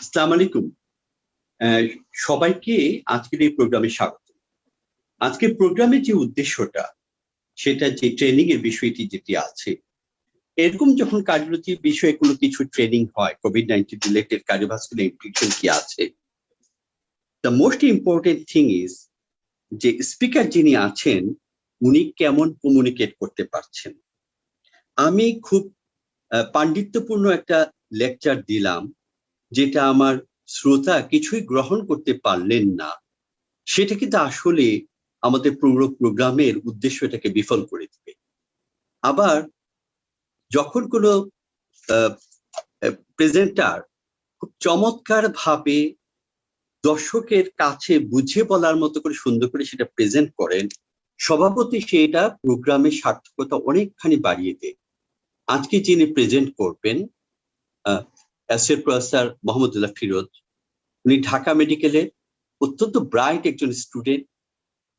আসসালামু আলাইকুম। সবাইকে আজকের এই প্রোগ্রামে স্বাগত। আজকের প্রোগ্রামের যে উদ্দেশ্যটা, সেটা যে ট্রেনিং এর বিষয়টি যেটি আছে, এরকম যখন কার্ডিওলজির বিষয়ে কোনো কিছু ট্রেনিং হয়, COVID-19 রিলেটেড কার্ডিওভাস্কুলার ইনফেকশন কি আছে, the most important thing is যে স্পিকার যিনি আছেন উনি কেমন কমিউনিকেট করতে পারছেন। আমি খুব পাণ্ডিত্যপূর্ণ একটা লেকচার দিলাম, যেটা আমার শ্রোতা কিছুই গ্রহণ করতে পারলেন না, সেটা কিন্তু আসলে আমাদের পুরো প্রোগ্রামের উদ্দেশ্যটাকে বিফল করে দিবে। আবার যখন কোনো প্রেজেন্টার খুব চমৎকার ভাবে দর্শকের কাছে বুঝিয়ে বলার মতো করে সুন্দর করে সেটা প্রেজেন্ট করেন, স্বভাবতই সেটা প্রোগ্রামের সার্থকতা অনেকখানি বাড়িয়ে দেয়। আজকে যিনি প্রেজেন্ট করবেন অ্যাসোসিয়েট প্রফেসর মোহাম্মদুল্লাহ ফিরোজ, উনি ঢাকা মেডিকেলের অত্যন্ত ব্রাইট একজন স্টুডেন্ট,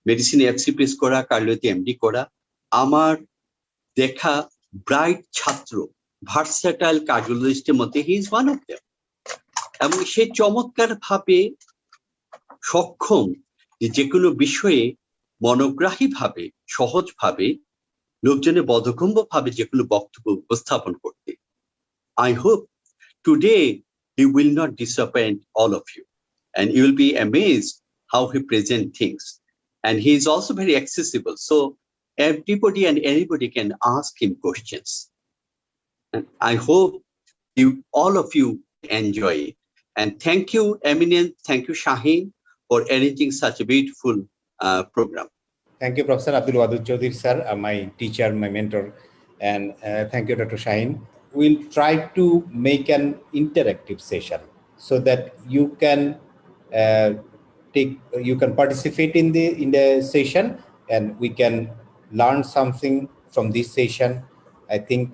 মেডিসিনে এফসিপিএস করা, কার্ডিওলজি এমডি করা, আমার দেখা ব্রাইট ছাত্র, ভার্সেটাইল কার্ডিওলজিস্টের মধ্যে he is one of them. এবং সে চমৎকার ভাবে সক্ষম যে কোনো বিষয়ে মনোগ্রাহী ভাবে, সহজ ভাবে, লোকজনের বোধগম্য ভাবে যে কোনো বক্তব্য উপস্থাপন করতে। I hope today he will not disappoint all of you, and you will be amazed how he present things. And he is also very accessible, so everybody and anybody can ask him questions. And I hope all of you enjoy it. And thank you, Eminent, thank you, Shaheen, for arranging such a beautiful program. Thank you, Professor Abdul Wadud Chaudhary, sir, my teacher, my mentor, and thank you, Dr. Shaheen. We'll try to make an interactive session so that you can participate in the session, and we can learn something from this session. I think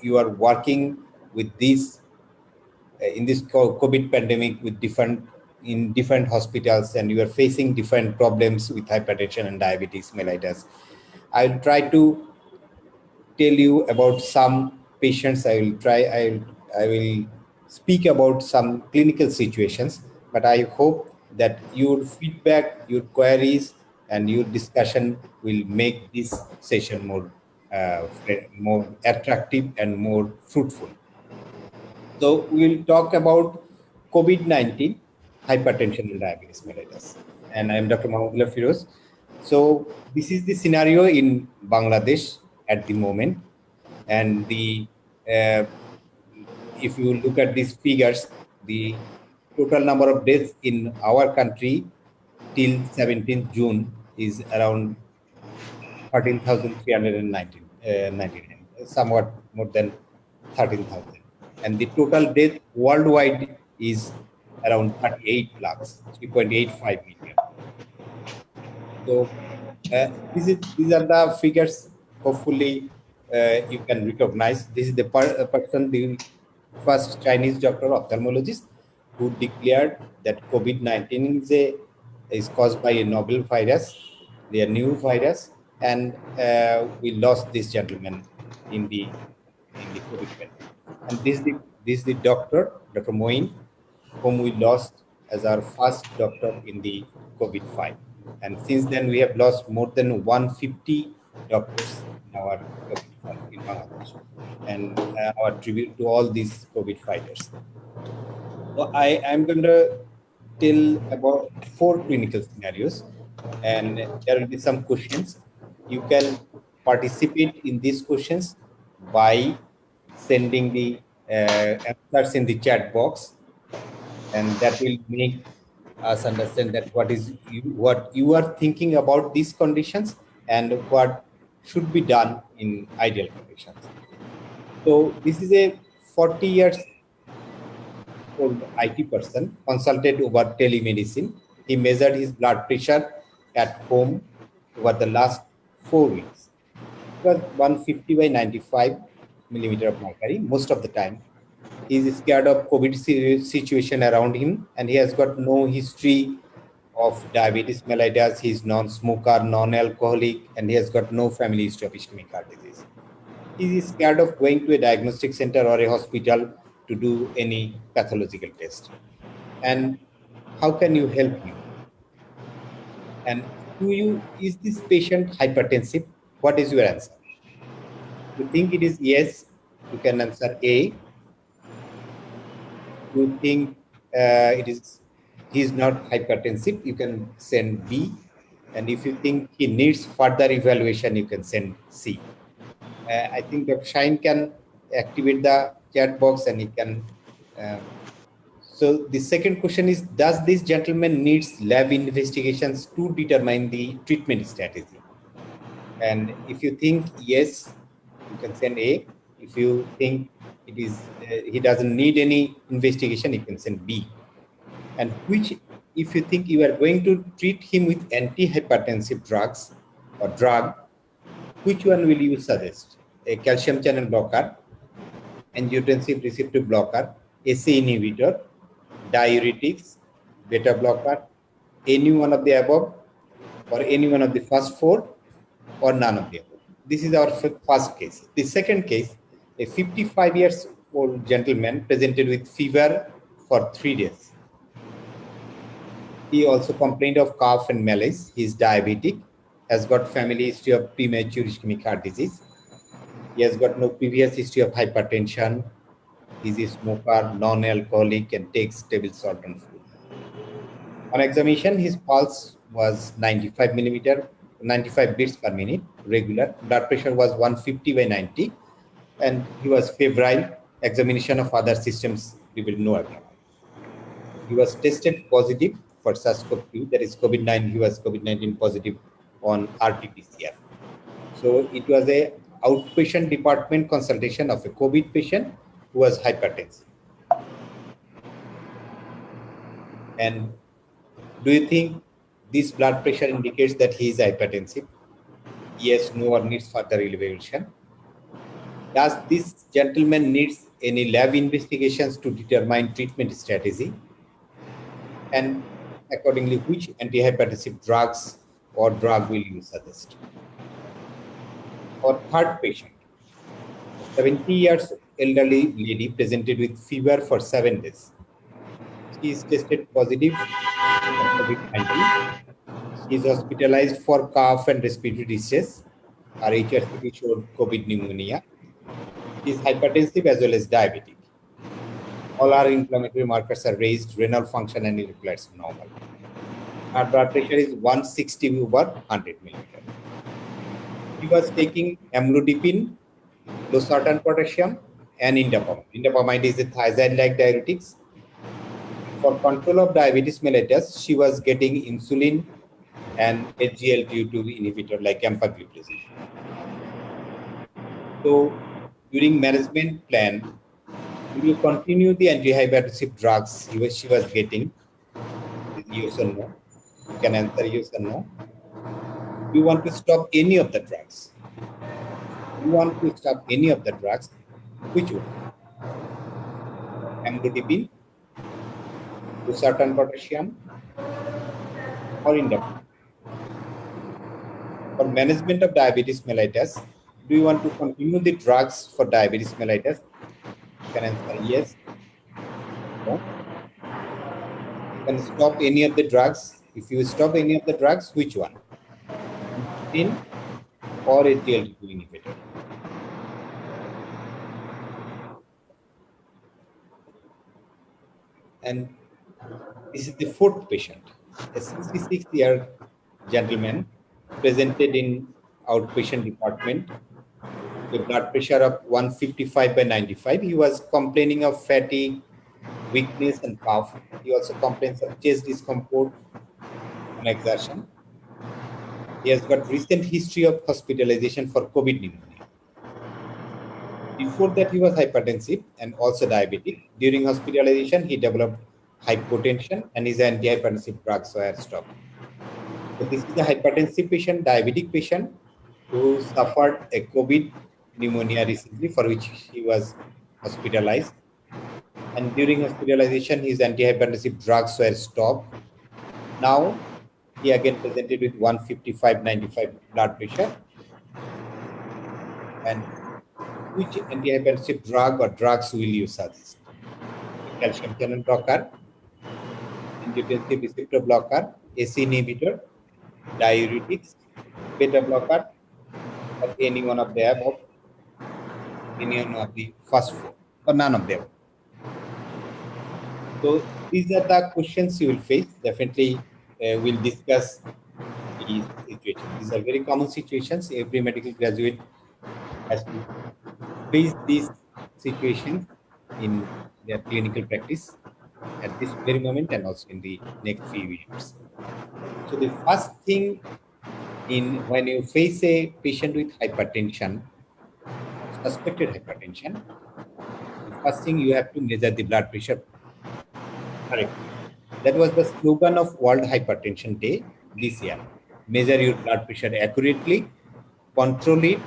you are working with this in this COVID pandemic with different hospitals, and you are facing different problems with hypertension and diabetes mellitus. I'll try to tell you about some patients. I will speak about some clinical situations, but I hope that your feedback, your queries, and your discussion will make this session more attractive and more fruitful. So we'll talk about COVID-19, hypertension and diabetes mellitus. And I'm Dr. Mohammedullah Firoz. So this is the scenario in Bangladesh at the moment. And if you look at these figures, the total number of deaths in our country till 17th June is around 13,399, somewhat more than 13,000. And the total death worldwide is around 38 lakhs, 3.85 million. So these are the figures. Hopefully you can recognize. This is the person, the first Chinese doctor ophthalmologist who declared that COVID-19 is caused by a novel virus, the new virus, and we lost this gentleman in the COVID pandemic. And this is the doctor, Dr. Moin, whom we lost as our first doctor in the COVID-5. And since then, we have lost more than 150 doctors in our COVID in Bangladesh. And our tribute to all these COVID fighters. So I am going to tell about 4 clinical scenarios, and there will be some questions. You can participate in these questions by sending the answers in the chat box, and that will make us understand that what you are thinking about these conditions and what should be done in ideal conditions. So this is a 40 years old IT person consulted over telemedicine. He measured his blood pressure at home over the last 4 weeks. It was 150 by 95 millimeter of mercury most of the time. He is scared of COVID situation around him, and he has got no history of diabetes mellitus. He is non-smoker, non-alcoholic, and he has got no family history of ischemic heart disease. He is scared of going to a diagnostic center or a hospital to do any pathological test. And how can you help him? And is this patient hypertensive? What is your answer? You think it is yes, you can answer A. You think he is not hypertensive, you can send B. And if you think he needs further evaluation, you can send C. I think Dr. Shine can activate the chat box and he can. So the second question is, does this gentleman needs lab investigations to determine the treatment strategy? And if you think yes, you can send A. If you think it is he doesn't need any investigation, you can send B. And if you think you are going to treat him with antihypertensive drugs or drug, which one will you suggest? A calcium channel blocker, angiotensin receptor blocker, ACE inhibitor, diuretics, beta blocker, any one of the above, or any one of the first four, or none of the above. This is our first case. The second case, a 55 years old gentleman presented with fever for 3 days. He also complained of cough and malaise. He is diabetic, has got family history of premature ischemic heart disease. He has got no previous history of hypertension. He is a smoker, non-alcoholic, and takes stable salt on food. On examination, his pulse was 95 beats per minute, regular. Blood pressure was 150/90, and he was febrile. Examination of other systems revealed no abnormality. He was tested positive for SARS-CoV-2, that is COVID-19. He was COVID-19 positive on RT-PCR. So it was a outpatient department consultation of a COVID patient who was hypertensive. And do you think this blood pressure indicates that he is hypertensive? Yes, no, or needs further evaluation? Does this gentleman needs any lab investigations to determine treatment strategy? And accordingly, which antihypertensive drugs or drug will you suggest? For third patient, 70 years elderly lady presented with fever for 7 days. She is tested positive for COVID-19. She is hospitalized for cough and respiratory distress. Her HRCT showed COVID pneumonia. She is hypertensive as well as diabetic. All our inflammatory markers are raised, renal function and electrolytes normal. Her blood pressure is 160/100 millimeter. She was taking amlodipine, losartan potassium, and indapamide. Indapamide is a thiazide-like diuretics. For control of diabetes mellitus, she was getting insulin and SGLT2 inhibitor like empagliflozin. So during management plan, will you continue the antihypertensive drugs she was getting? Yes or no? You can answer yes or no. Do you want to stop any of the drugs? You want to stop any of the drugs? Which one? Amlodipine, losartan potassium, or indapamide? For management of diabetes mellitus, do you want to continue the drugs for diabetes mellitus? You can answer yes. No. You can stop any of the drugs. If you stop any of the drugs, which one? Insulin or SGLT2 inhibitor? And this is the fourth patient, a 66-year gentleman presented in outpatient department with blood pressure of 155/95. He was complaining of fatigue, weakness, and cough. He also complains of chest discomfort on exertion. He has got recent history of hospitalization for COVID pneumonia. Before that, he was hypertensive and also diabetic. During hospitalization, he developed hypotension and his antihypertensive drugs were stopped. So this is a hypertensive patient, diabetic patient who suffered a COVID pneumonia recently, for which he was hospitalized. And during hospitalization, his antihypertensive drugs were stopped. Now, he again presented with 155/95 blood pressure. And which antihypertensive drug or drugs will you suggest? calcium channel blocker, angiotensin receptor blocker, AC inhibitor, diuretics, beta blocker, or any one of the above, any one of the first four, or none of them. So these are the questions you will face. Definitely, we'll discuss these situations. These are very common situations. Every medical graduate has to face these situations in their clinical practice at this very moment and also in the next few years. So the first thing when you face a patient with hypertension, suspected hypertension, the first thing you have to measure the blood pressure correctly. That was the slogan of World Hypertension Day this year. Measure your blood pressure accurately, control it,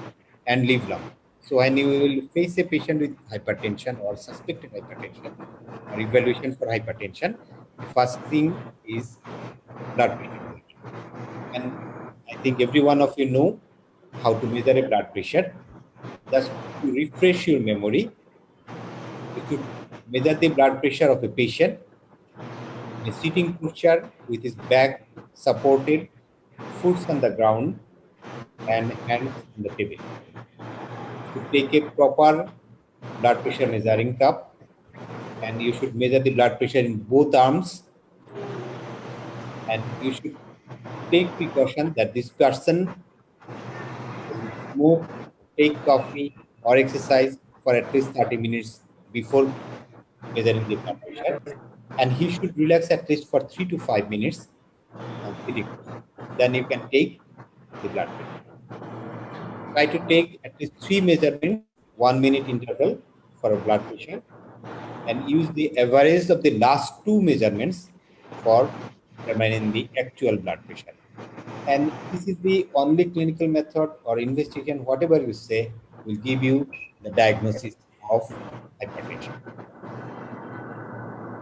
and live long. So when you will face a patient with hypertension or suspected hypertension or evaluation for hypertension, the first thing is blood pressure. And I think every one of you know how to measure a blood pressure. Just to refresh your memory, you should measure the blood pressure of a patient in a sitting posture with his back supported, foot on the ground, and hands on the table. To take a proper blood pressure measuring cup, and you should measure the blood pressure in both arms, and you should take precaution that this person doesn't smoke, take coffee, or exercise for at least 30 minutes before measuring the blood pressure, and he should relax at least for 3 to 5 minutes and then you can take the blood pressure. Try to take at least 3 measurements, 1 minute interval for a blood pressure, and use the average of the last 2 measurements for determining the actual blood pressure. And this is the only clinical method or investigation, whatever you say, will give you the diagnosis of hypertension.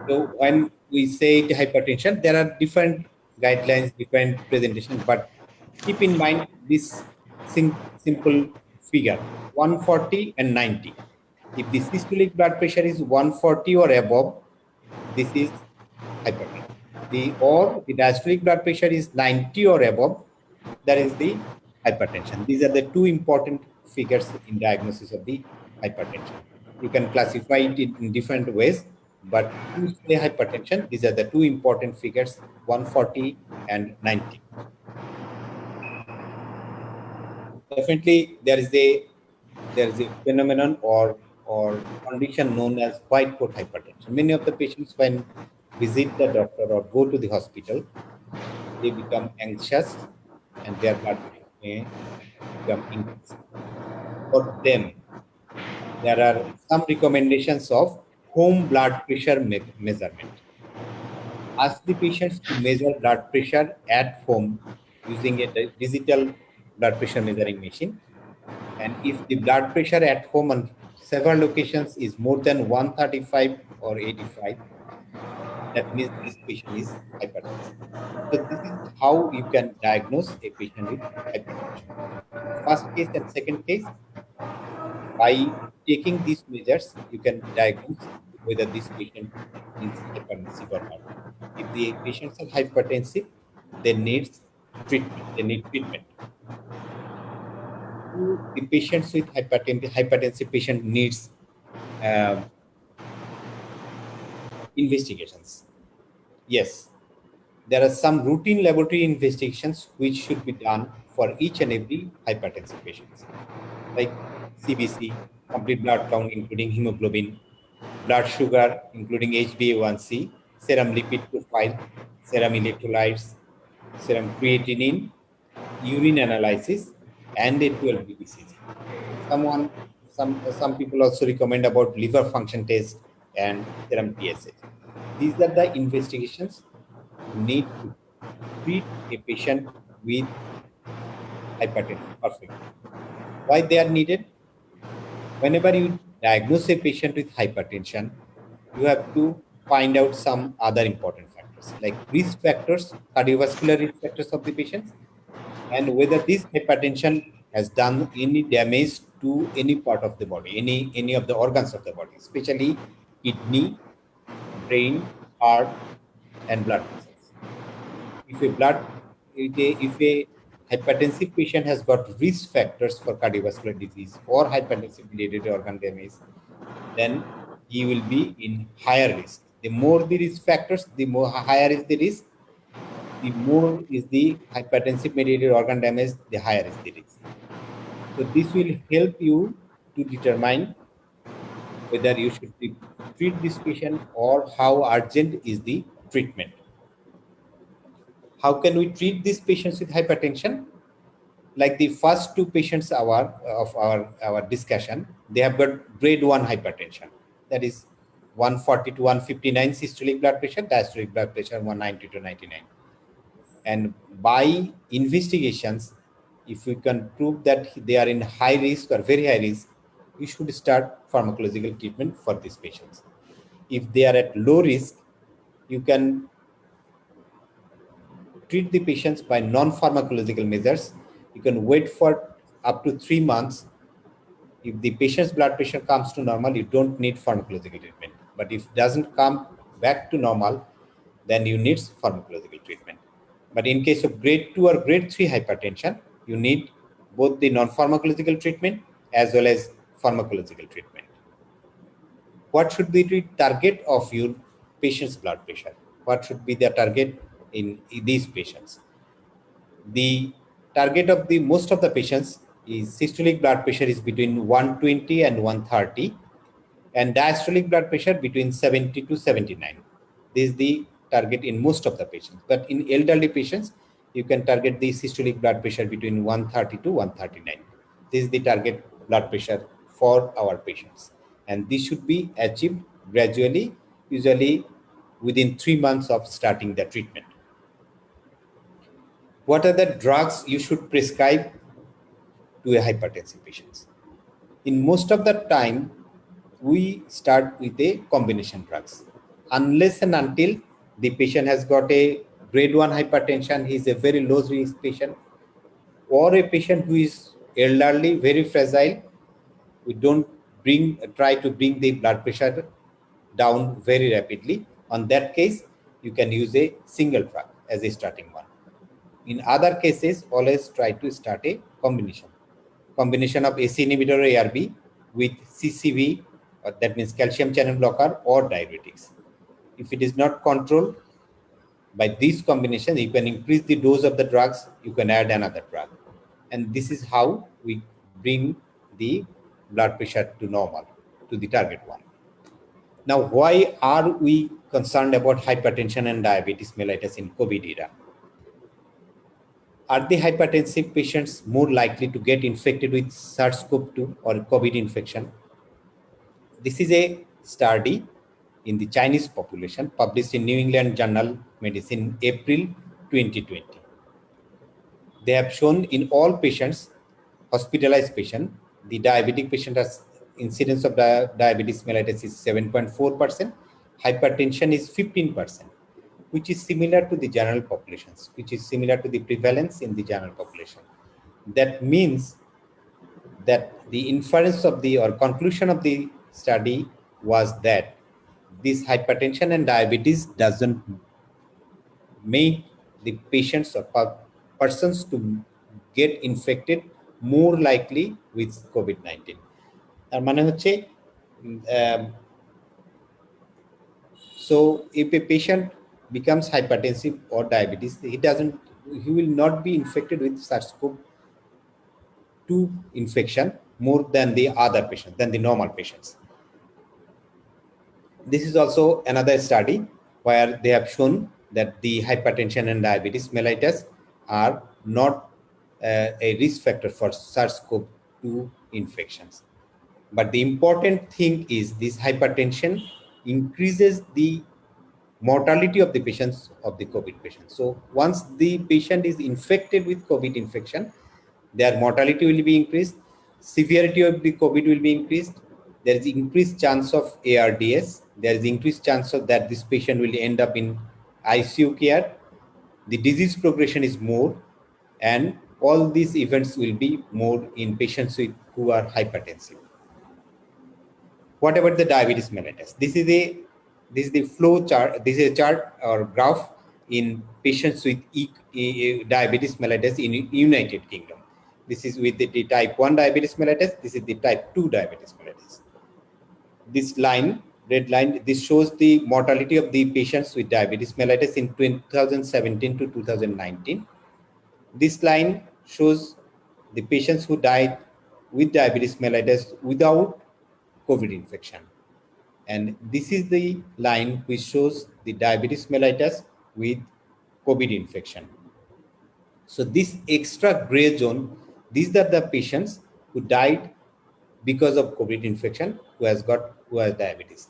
So when we say hypertension, there are different guidelines, different presentations, but keep in mind this simple figure, 140 and 90. If the systolic blood pressure is 140 or above, this is hypertension. Or the diastolic blood pressure is 90 or above, that is the hypertension. These are the two important figures in diagnosis of the hypertension. You can classify it in different ways, but to say hypertension, these are the two important figures, 140 and 90. Definitely, there is a phenomenon or condition known as white coat hypertension. Many of the patients, when visit the doctor or go to the hospital, they become anxious and their blood pressure may become increased. For them, there are some recommendations of home blood pressure measurement. Ask the patients to measure blood pressure at home using a digital blood pressure measuring machine. And if the blood pressure at home on several locations is more than 135 or 85, that means this patient is hypertensive. So this is how you can diagnose a patient with hypertension. First case and second case, by taking these measures, you can diagnose whether this patient is hypertensive or not. If the patients are hypertensive, they need treatment. The patients with hypertensive patient needs investigations. Yes, there are some routine laboratory investigations which should be done for each and every hypertensive patients, like CBC, complete blood count including hemoglobin, blood sugar including HbA1c, serum lipid profile, serum electrolytes, serum creatinine, urine analysis, and a 12-DPCG. Some people also recommend about liver function test and serum TSH. These are the investigations need to treat a patient with hypertension perfectly. Why they are needed? Whenever you diagnose a patient with hypertension, you have to find out some other important factors like risk factors, cardiovascular risk factors of the patient, and whether this hypertension has done any damage to any part of the body, any of the organs of the body, especially kidney, brain, heart, and blood vessels. If a hypertensive patient has got risk factors for cardiovascular disease or hypertensive-related organ damage, then he will be in higher risk. The more the risk factors, the more higher is the risk. The more is the hypertensive-mediated organ damage, the higher is the risk. So this will help you to determine whether you should treat this patient or how urgent is the treatment. How can we treat these patients with hypertension? Like the first two patients of our discussion, they have got grade 1 hypertension. That is 140 to 159 systolic blood pressure, diastolic blood pressure 190 to 99. And by investigations, if we can prove that they are in high risk or very high risk, we should start pharmacological treatment for these patients. If they are at low risk, you can treat the patients by non-pharmacological measures. You can wait for up to 3 months. If the patient's blood pressure comes to normal, you don't need pharmacological treatment. But if it doesn't come back to normal, then you need pharmacological treatment. But in case of grade 2 or grade 3 hypertension, you need both the non-pharmacological treatment as well as pharmacological treatment. What should be the target of your patient's blood pressure? What should be the target in these patients? The target of the most of the patients is systolic blood pressure is between 120 and 130, and diastolic blood pressure between 70 to 79. This is the target in most of the patients. But in elderly patients, you can target the systolic blood pressure between 130 to 139. This is the target blood pressure for our patients. And this should be achieved gradually, usually within 3 months of starting the treatment. What are the drugs you should prescribe to a hypertensive patient? In most of the time, we start with a combination drugs. Unless and until the patient has got a grade 1 hypertension, he is a very low risk patient, or a patient who is elderly, very fragile, we don't try to bring the blood pressure down very rapidly. On that case, you can use a single drug as a starting one. In other cases, always try to start a combination of ACE inhibitor or ARB with CCB, that means calcium channel blocker, or diuretics. If it is not controlled by this combination, you can increase the dose of the drugs, you can add another drug. And this is how we bring the blood pressure to normal, to the target one. Now, why are we concerned about hypertension and diabetes mellitus in COVID era? Are the hypertensive patients more likely to get infected with SARS-CoV-2 or COVID infection? This is a study in the Chinese population published in New England Journal Medicine, April 2020. They have shown in all patients, hospitalized patient, the diabetic patient has incidence of diabetes mellitus is 7.4%, hypertension is 15%, which is similar to the general populations, which is similar to the prevalence in the general population. That means that the inference of the or conclusion of the study was that this hypertension and diabetes doesn't make the patients or persons to get infected more likely with COVID-19. তার মানে হচ্ছে so if a patient becomes hypertensive or diabetes, he will not be infected with SARS-CoV-2 infection more than the other patients, than the normal patients. This is also another study where they have shown that the hypertension and diabetes mellitus are not a risk factor for SARS-CoV-2 infections. But the important thing is this hypertension increases the mortality of the patients, of the COVID patients. So once the patient is infected with COVID infection, their mortality will be increased, severity of the COVID will be increased, there is increased chance of ARDS, there is increased chance of that this patient will end up in ICU care, the disease progression is more, and all these events will be more in patients who are hypertensive. What about the diabetes mellitus? This is a This is the flow chart. This is a chart or graph in patients with diabetes mellitus in United Kingdom. This is with the type 1 diabetes mellitus. This is the type 2 diabetes mellitus. This line, red line, this shows the mortality of the patients with diabetes mellitus in 2017 to 2019. This line shows the patients who died with diabetes mellitus without COVID infection. And this is the line which shows the diabetes mellitus with COVID infection. So this extra gray zone, these are the patients who died because of COVID infection, who has diabetes.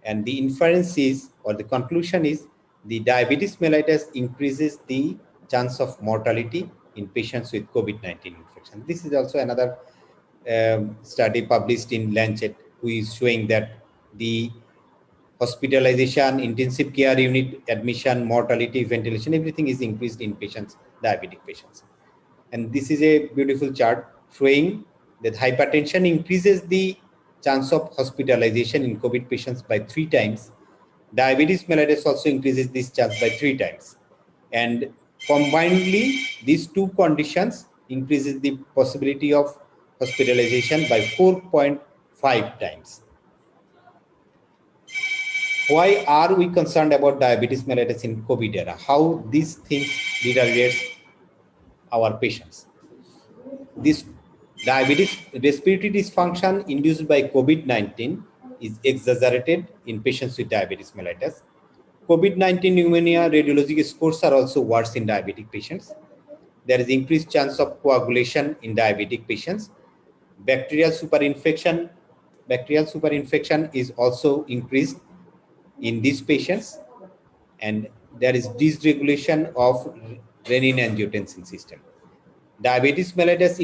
And the inference is, or the conclusion is, the diabetes mellitus increases the chance of mortality in patients with COVID-19 infection. This is also another study published in Lancet, who is showing that the hospitalization, intensive care unit admission, mortality, ventilation, everything is increased in patients, diabetic patients. And this is a beautiful chart showing that hypertension increases the chance of hospitalization in COVID patients by 3 times. Diabetes mellitus also increases this chance by 3 times. And combinedly, these two conditions increases the possibility of hospitalization by 4.5 times. Why are we concerned about diabetes mellitus in COVID era? How these things deteriorate our patients? This diabetes respiratory dysfunction induced by COVID-19 is exaggerated in patients with diabetes mellitus. COVID-19 pneumonia radiologic scores are also worse in diabetic patients. There is increased chance of coagulation in diabetic patients. Bacterial superinfection is also increased in these patients, and there is dysregulation of renin-angiotensin system. Diabetes mellitus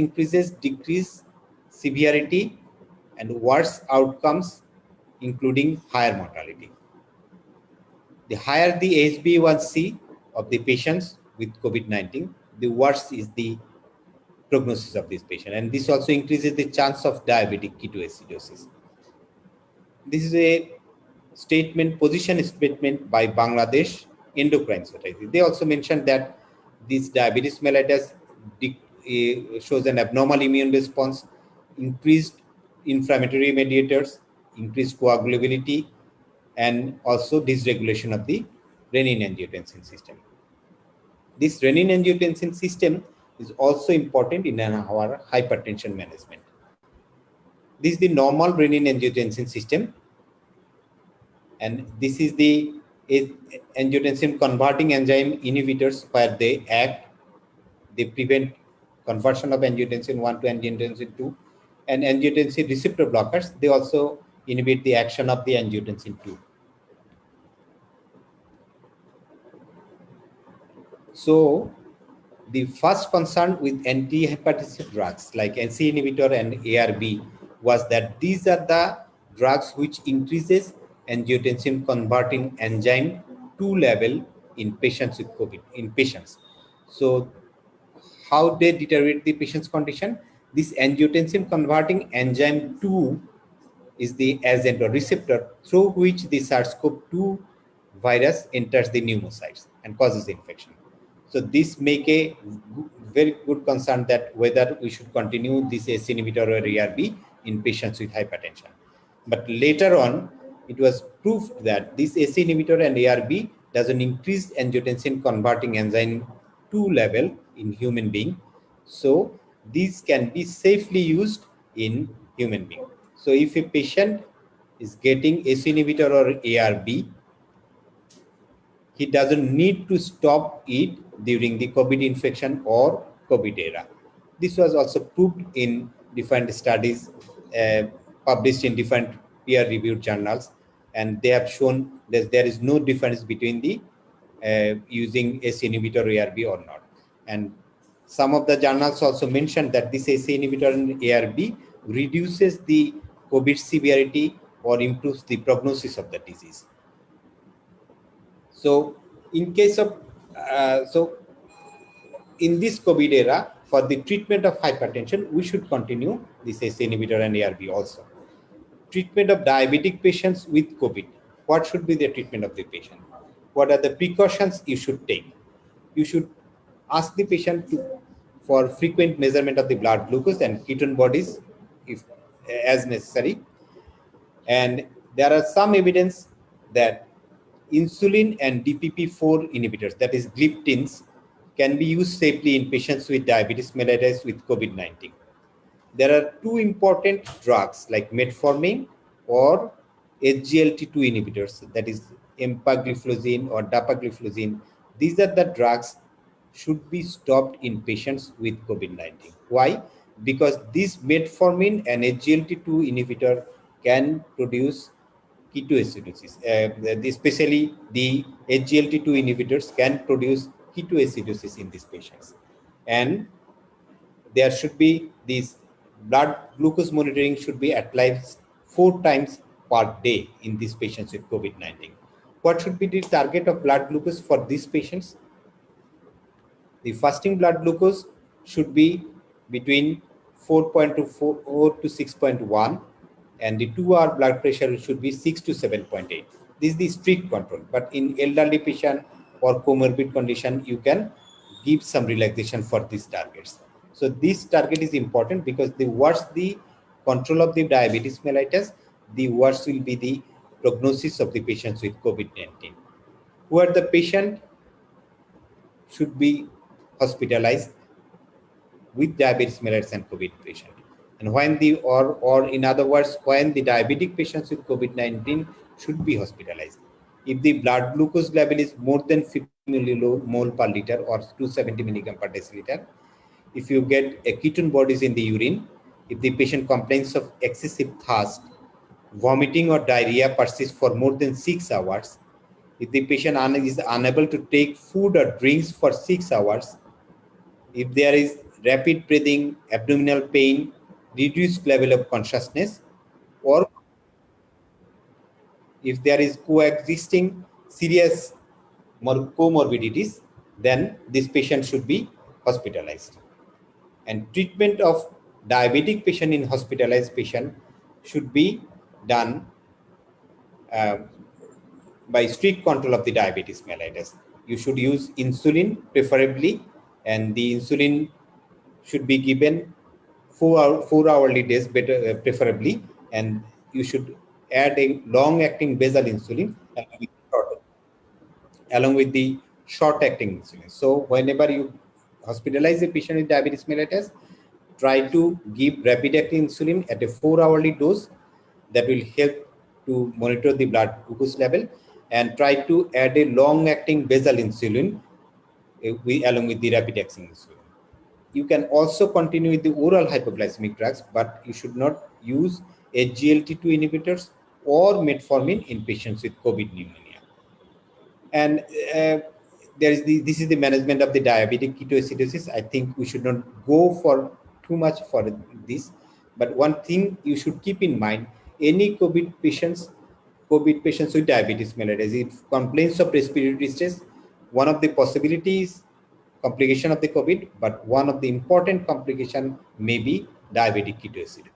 decrease severity and worse outcomes, including higher mortality. The higher the HbA1c of the patients with COVID-19, the worse is the prognosis of this patient, and this also increases the chance of diabetic ketoacidosis. This is a position statement by Bangladesh Endocrine Society. They also mentioned that this diabetes mellitus shows an abnormal immune response, increased inflammatory mediators, increased coagulability, and also dysregulation of the renin-angiotensin system. This renin-angiotensin system is also important in our hypertension management. This is the normal renin-angiotensin system, and this is the angiotensin converting enzyme inhibitors, where they prevent conversion of angiotensin 1 to angiotensin 2, and angiotensin receptor blockers, they also inhibit the action of the angiotensin 2. So the first concern with antihypertensive drugs like NC inhibitor and ARB was that these are the drugs which increases angiotensin converting enzyme 2 level in patients with COVID, So how they deteriorate the patient's condition? This angiotensin converting enzyme 2 is the agent or receptor through which the SARS-CoV-2 virus enters the pneumocytes and causes infection. So this make a very good concern that whether we should continue this ACE inhibitor or ARB in patients with hypertension. But later on, it was proved that this ACE inhibitor and ARB doesn't increase angiotensin converting enzyme 2 level in human being. So these can be safely used in human being. So if a patient is getting ACE inhibitor or ARB, he doesn't need to stop it during the COVID infection or COVID era. This was also proved in different studies published in different peer-reviewed journals, and they have shown that there is no difference between the using ACE inhibitor ARB or not. And some of the journals also mentioned that this ACE inhibitor and ARB reduces the COVID severity or improves the prognosis of the disease. So in case of, in this COVID era, for the treatment of hypertension, we should continue this ACE inhibitor and ARB also. Treatment of diabetic patients with COVID. what should be the treatment of the patient? What are the precautions you should take? You should ask the patient for frequent measurement of the blood glucose and ketone bodies if as necessary. And there are some evidence that insulin and DPP-4 inhibitors, that is gliptins, can be used safely in patients with diabetes mellitus with COVID-19. There are two important drugs like metformin or SGLT2 inhibitors, that is empagliflozin or dapagliflozin. These are the drugs should be stopped in patients with COVID-19. Why? Because this metformin and SGLT2 inhibitor can produce ketoacidosis. Especially the SGLT2 inhibitors can produce ketoacidosis in these patients. And there should be this blood glucose monitoring should be at least 4 times per day in these patients with COVID-19. What should be the target of blood glucose for these patients? The fasting blood glucose should be between 4.24 to 6.1, and the 2-hour blood pressure should be 6 to 7.8. This is the strict control, but in elderly patient or comorbid condition, you can give some relaxation for these targets. So this target is important because the worse the control of the diabetes mellitus, the worse will be the prognosis of the patients with COVID-19. Who are the patient should be hospitalized with diabetes mellitus and COVID patient. And when or in other words, when the diabetic patients with COVID-19 should be hospitalized. If the blood glucose level is more than 50 millimole per liter or 270 milligram per deciliter, if you get a ketone bodies in the urine, if the patient complains of excessive thirst, vomiting or diarrhea persists for more than 6 hours, if the patient is unable to take food or drinks for 6 hours, if there is rapid breathing, abdominal pain, reduced level of consciousness, or if there is coexisting serious comorbidities, then this patient should be hospitalized. And treatment of diabetic patient in hospitalized patient should be done by strict control of the diabetes mellitus. You should use insulin preferably, and the insulin should be given 4 hourly days preferably, and you should add a long-acting basal insulin along with the short-acting insulin. So whenever you hospitalize a patient with diabetes mellitus, try to give rapid-acting insulin at a 4 hourly dose. That will help to monitor the blood glucose level, and try to add a long-acting basal insulin along with the rapid-acting insulin. You can also continue with the oral hypoglycemic drugs, but you should not use SGLT2 inhibitors or metformin in patients with COVID pneumonia. And this is the management of the diabetic ketoacidosis. I think we should not go for too much for this, but one thing you should keep in mind: any COVID patients with diabetes mellitus, if complaints of respiratory distress, one of the possibilities complication of the COVID, but one of the important complication may be diabetic ketoacidosis.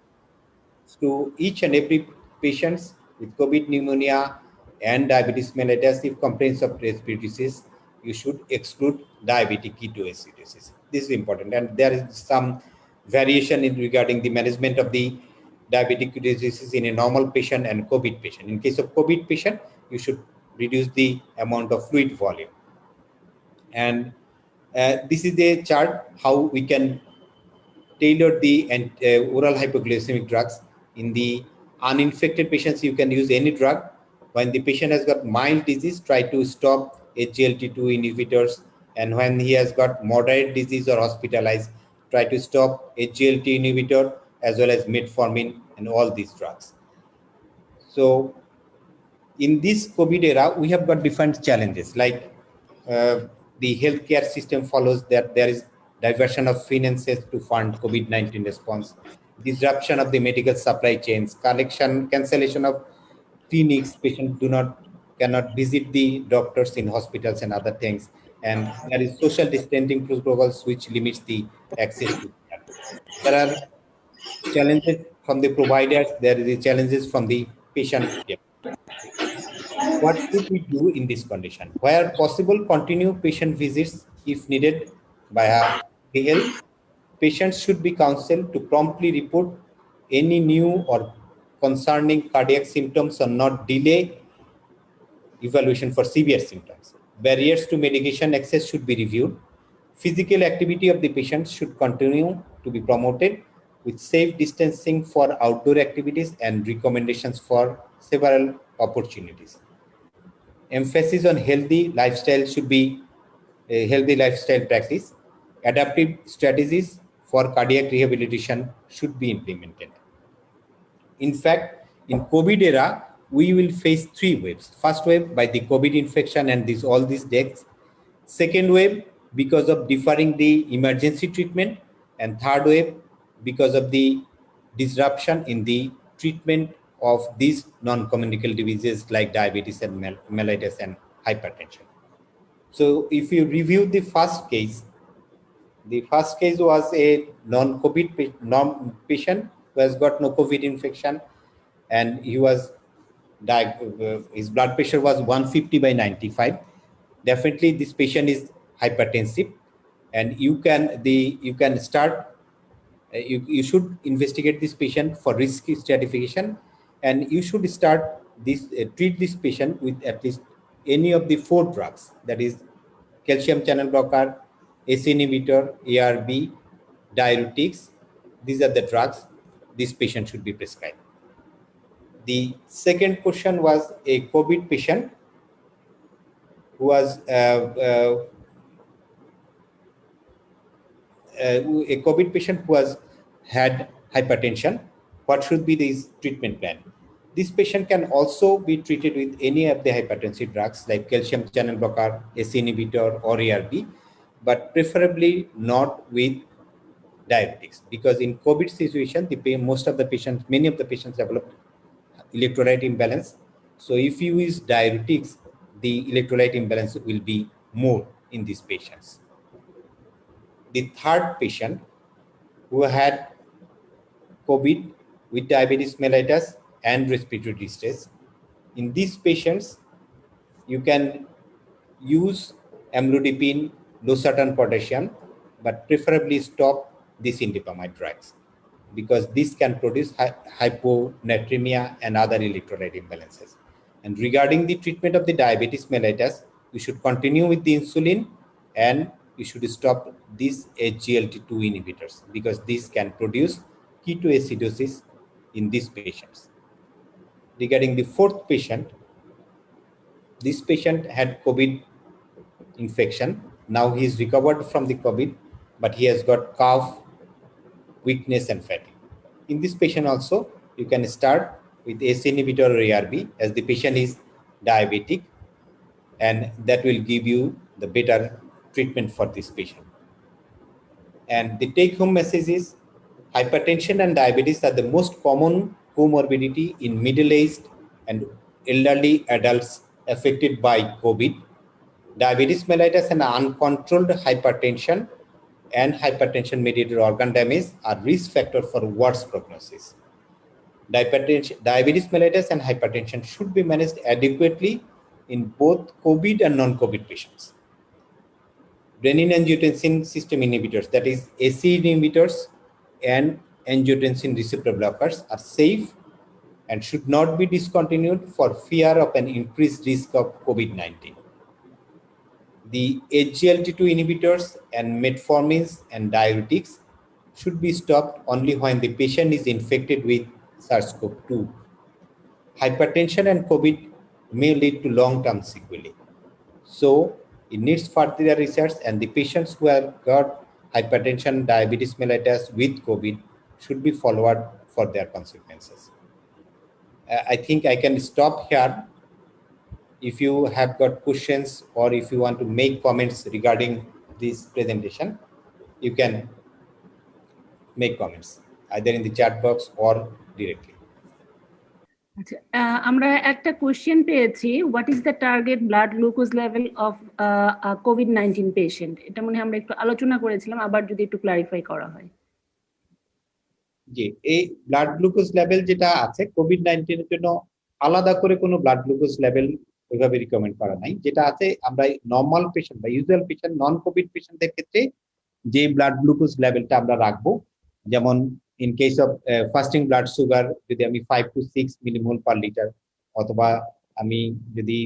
So each and every patients with COVID pneumonia and diabetes mellitus, if complaints of respiratory disease, you should exclude diabetic ketoacidosis. This is important, and there is some variation in regarding the management of the diabetic ketoacidosis in a normal patient and COVID patient. In case of COVID patient, you should reduce the amount of fluid volume. And this is the chart how we can tailor the oral hypoglycemic drugs. In the uninfected patients, you can use any drug. When the patient has got mild disease, try to stop SGLT2 inhibitors. And when he has got moderate disease or hospitalized, try to stop SGLT inhibitor as well as metformin and all these drugs. So in this COVID era, we have got different challenges, like the healthcare system follows that there is diversion of finances to fund COVID-19 response, disruption of the medical supply chains, cancellation of clinics, patients cannot visit the doctors in hospitals and other things, and there is social distancing protocols which limits the access to care. There are challenges from the providers, there are the challenges from the patient. what should we do in this condition? Where possible, continue patient visits if needed by a health. Patients should be counseled to promptly report any new or concerning cardiac symptoms or not delay evaluation for severe symptoms. Barriers to medication access should be reviewed. Physical activity of the patients should continue to be promoted with safe distancing for outdoor activities and recommendations for several opportunities. Emphasis on healthy lifestyle should be a healthy lifestyle practice. Adaptive strategies for cardiac rehabilitation should be implemented. In fact, in COVID era, we will face three waves. First wave by the COVID infection and all these deaths. Second wave because of deferring the emergency treatment, and third wave because of the disruption in the treatment of these non-communicable diseases like diabetes and mellitus and hypertension. So if you review the first case was a non-COVID patient who has got no COVID infection, and he was his blood pressure was 150/95. Definitely, this patient is hypertensive, and you should investigate this patient for risk stratification, and you should treat this patient with at least any of the 4 drugs, that is calcium channel blocker, ACE inhibitor, ARB, diuretics. These are the drugs this patient should be prescribed. The second question was a COVID patient who was had hypertension. What should be this treatment plan? This patient can also be treated with any of the hypertensive drugs like calcium channel blocker, ACE inhibitor, or ARB, but preferably not with diuretics, because in COVID situation, many of the patients developed electrolyte imbalance. So if you use diuretics, the electrolyte imbalance will be more in these patients. The third patient who had COVID with diabetes mellitus and respiratory distress, in these patients, you can use amlodipine, losartan potassium, but preferably stop these indapamide drugs, because this can produce hyponatremia and other electrolyte imbalances. And regarding the treatment of the diabetes mellitus, you should continue with the insulin, and you should stop these SGLT2 inhibitors, because this can produce ketoacidosis in these patients. Regarding the fourth patient, this patient had COVID infection. Now he is recovered from the COVID, but he has got cough, weakness, and fatigue. In this patient also, you can start with ACE inhibitor or ARB, as the patient is diabetic, and that will give you the better treatment for this patient. And the take-home message is hypertension and diabetes are the most common comorbidity in middle-aged and elderly adults affected by COVID. Diabetes mellitus and uncontrolled hypertension and hypertension-mediated organ damage are risk factors for worse prognosis. Diabetes mellitus and hypertension should be managed adequately in both COVID and non-COVID patients. Renin-angiotensin system inhibitors, that is ACE inhibitors and angiotensin receptor blockers, are safe and should not be discontinued for fear of an increased risk of COVID-19. The SGLT2 inhibitors and metformins and diuretics should be stopped only when the patient is infected with SARS-CoV-2. Hypertension and COVID may lead to long-term sequelae. So it needs further research, and the patients who have got hypertension, diabetes mellitus with COVID should be followed for their consequences. I think I can stop here. If you have got questions or if you want to make comments regarding this presentation, you can make comments either in the chat box or directly. আচ্ছা, আমরা একটা question পেয়েছি, what is the target blood glucose level of COVID-19 patient? এটা মনে হয় আমরা একটু আলোচনা করেছিলাম, আবার যদি একটু ক্লারিফাই করা হয়। জি, এই ব্লাড গ্লুকোজ লেভেল যেটা আছে কোভিড-19 এর জন্য আলাদা করে কোনো ব্লাড গ্লুকোজ লেভেল ওইভাবে রিকমেন্ড করা নাই। যেটা আছে আমরা নর্মাল পেশেন্ট বা ইউজুয়াল পেশেন্ট, নন কোভিড পেশেন্টদের ক্ষেত্রে যে ব্লাড গ্লুকোজ লেভেলটা আমরা রাখবো, যেমন in case of fasting blood sugar যদি আমি 5 to 6 মিলিমোল পার লিটার, অথবা আমি যদি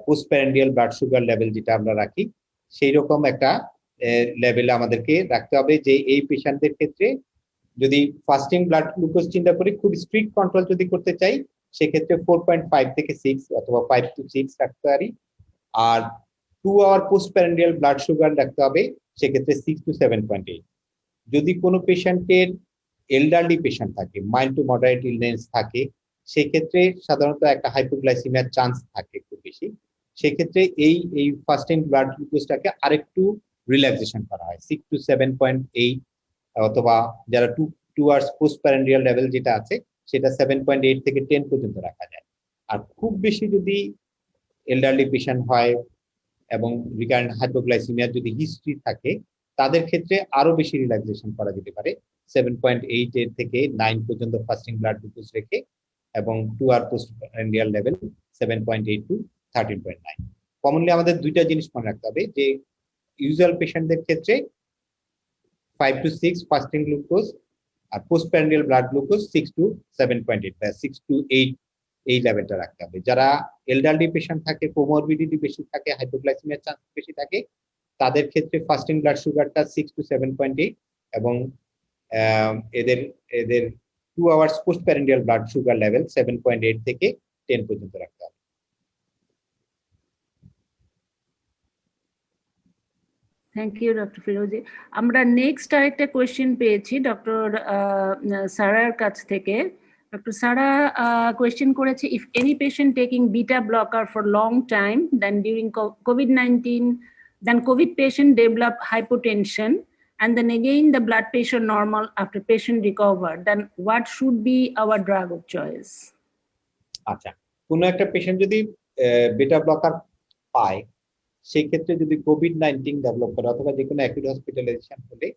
পোস্টপ্যারান্ডিয়াল ব্লাড সুগার লেভেল যেটা আমরা রাখি সেই রকম একটা লেভেলে আমাদেরকে রাখতে হবে। যে এই পেশেন্টদের ক্ষেত্রে যদি ফাস্টিং ব্লাড গ্লুকোজ চিন্তা করি, খুব স্ট্রিক্ট কন্ট্রোল যদি করতে চাই সেক্ষেত্রে 4.5 থেকে 6 অথবা 5 to 6 রাখতে পারি। আর 2 আওয়ার পোস্টপ্যারান্ডিয়াল ব্লাড সুগার রাখতে হবে সেক্ষেত্রে 6 to 7.8। যদি কোনো পেশেন্টের এল্ডারলি পেশেন্ট থাকে, মাইল্ড টু মডারেট ইলনেস থাকে, সেক্ষেত্রে সাধারণত একটা হাইপোগ্লাইসিমিয়ার চান্স থাকে খুব বেশি। সেক্ষেত্রে এই ফাস্টিং ব্লাড গ্লুকোজটাকে আরেকটু রিল্যাক্সেশন করা হয় 6 to 7.8, অথবা যারা 2 আওয়ার্স পোস্টপ্যারান্ডিয়াল লেভেল যেটা আছে সেটা 7.8 থেকে 10 পর্যন্ত রাখা যায়। আর খুব বেশি যদি এল্ডারলি পেশেন্ট হয় এবং রিকারেন্ট হাইপোগ্লাইসিমিয়ার যদি হিস্ট্রি থাকে তাদের ক্ষেত্রে আরো বেশি রিল্যাক্সেশন করা যেতে পারে 7.8 এর থেকে 9 পর্যন্ত ফাস্টিং ব্লাড গ্লুকোজ রেখে, এবং 2 আওয়ার পোস্টপ্যারান্ডিয়াল লেভেল 7.8 to 13.9। কমনলি আমাদের দুইটা জিনিস মনে রাখতে হবে, যে ইউজুয়াল পেশেন্টদের ক্ষেত্রে 5 to 6 ফাস্টিং গ্লুকোজ, আর পোস্টপ্যারান্ডিয়াল ব্লাড গ্লুকোজ 6 to 7.8 বা 6 to 8 এই লেভেলটা রাখতে হবে। যারা এল্ডারলি পেশেন্ট থাকে, কোমরবিডিটি বেশি থাকে, হাইপোগ্লাইসিমিয়ার চান্স বেশি থাকে, তাদের ক্ষেত্রে ফাস্টিং ব্লাড সুগারটা 6 to 7.8 এবং এদের 2 hours postprandial blood sugar level 7.8 থেকে 10 পর্যন্ত রাখতে হবে। থ্যাংক ইউ ডক্টর ফিরোজি। আমরা নেক্সট আরেকটা কোয়েশ্চেন পেয়েছি ডক্টর সারার কাছ থেকে। ডক্টর সারা কোয়েশ্চেন করেছে, if any patient taking beta blocker for long time then during COVID-19, then COVID patient develop hypotension and then again the blood pressure normal after patient recover, then what should be our drug of choice? আচ্ছা, কোনো একটা patient যদি beta blocker পায়, সেই ক্ষেত্রে যদি COVID-19 develop করে অথবা যে কোনো অ্যাকিউট হসপিটালাইজেশন হলে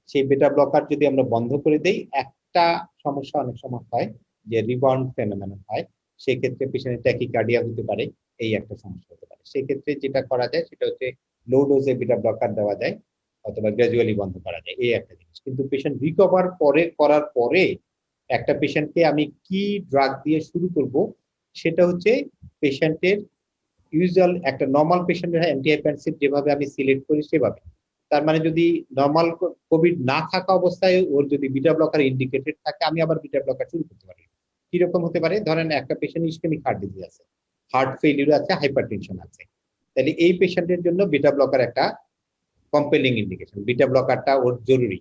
সেই বিটা ব্লকার যদি আমরা বন্ধ করে দেই, একটা সমস্যা অনেক সময় হয় যে রিবাউন্ড ফেনোমেনন হয়, সেই ক্ষেত্রে পেশেন্টের ট্যাকিকার্ডিয়া হতে পারে, এই একটা সমস্যা হতে পারে। সেই ক্ষেত্রে যেটা করা যায় সেটা হচ্ছে লো ডোজে বিটা ব্লকার দেওয়া যায় অথবা গ্র্যাজুয়ালি বন্ধ করা যায়, এই একটা জিনিস। কিন্তু পেশেন্ট রিকভার করার পরে একটা পেশেন্টকে আমি কি ড্রাগ দিয়ে শুরু করব, সেটা হচ্ছে পেশেন্টের ইউজুয়াল একটা নর্মাল পেশেন্টের অ্যান্টিহাইপারটেনসিভ যেভাবে আমি সিলেক্ট করি সেভাবে। তার মানে যদি নর্মাল কোভিড না থাকা অবস্থায় ওর যদি বিটা ব্লকার ইন্ডিকেটেড থাকে, আমি আবার বিটা ব্লকার শুরু করতে পারি। কিরকম হতে পারে, ধরেন একটা পেশেন্ট ইসকেমিক হার্ট ডিজিজ আছে, হার্ট ফেলিউর আছে, হাইপারটেনশন আছে, তাহলে এই পেশেন্টের জন্য বিটা ব্লকার একটা কম্পেলিং ইন্ডিকেশন। বিটা ব্লকারটা ওর জরুরি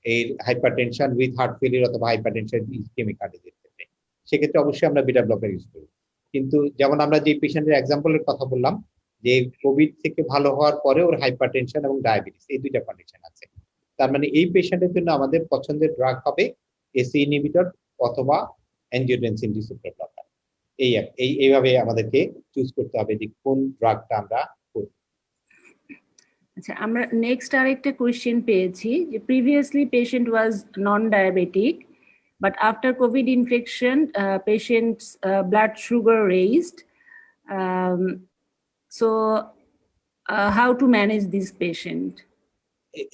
এই হাইপারটেনশন উইথ হার্ট ফেলিউর অথবা হাইপারটেনশন ইসকেমিক হার্ট ডিজিজ ক্ষেত্রে। সেক্ষেত্রে অবশ্যই আমরা বিটা ব্লকার ইউজ করি। কিন্তু যেমন আমরা যে পেশেন্টের এক্সাম্পলের কথা বললাম, যে কোভিড থেকে ভালো হওয়ার পরে ওর হাইপারটেনশন এবং ডায়াবেটিস এই দুইটা কন্ডিশন আছে, তার মানে এই পেশেন্টের জন্য আমাদের পছন্দের ড্রাগ হবে এসি ইনহিবিটর অথবা অ্যাঞ্জিওটেনসিন রিসেপ্টর ব্লকার। এইভাবে আমাদেরকে চুজ করতে হবে যে কোন ড্রাগটা আমরা করব। আচ্ছা, আমরা নেক্সট আরেকটা কোয়েশ্চেন পেয়েছি যে previously patient was non diabetic but after COVID infection patient's blood sugar raised, so how to manage this patient?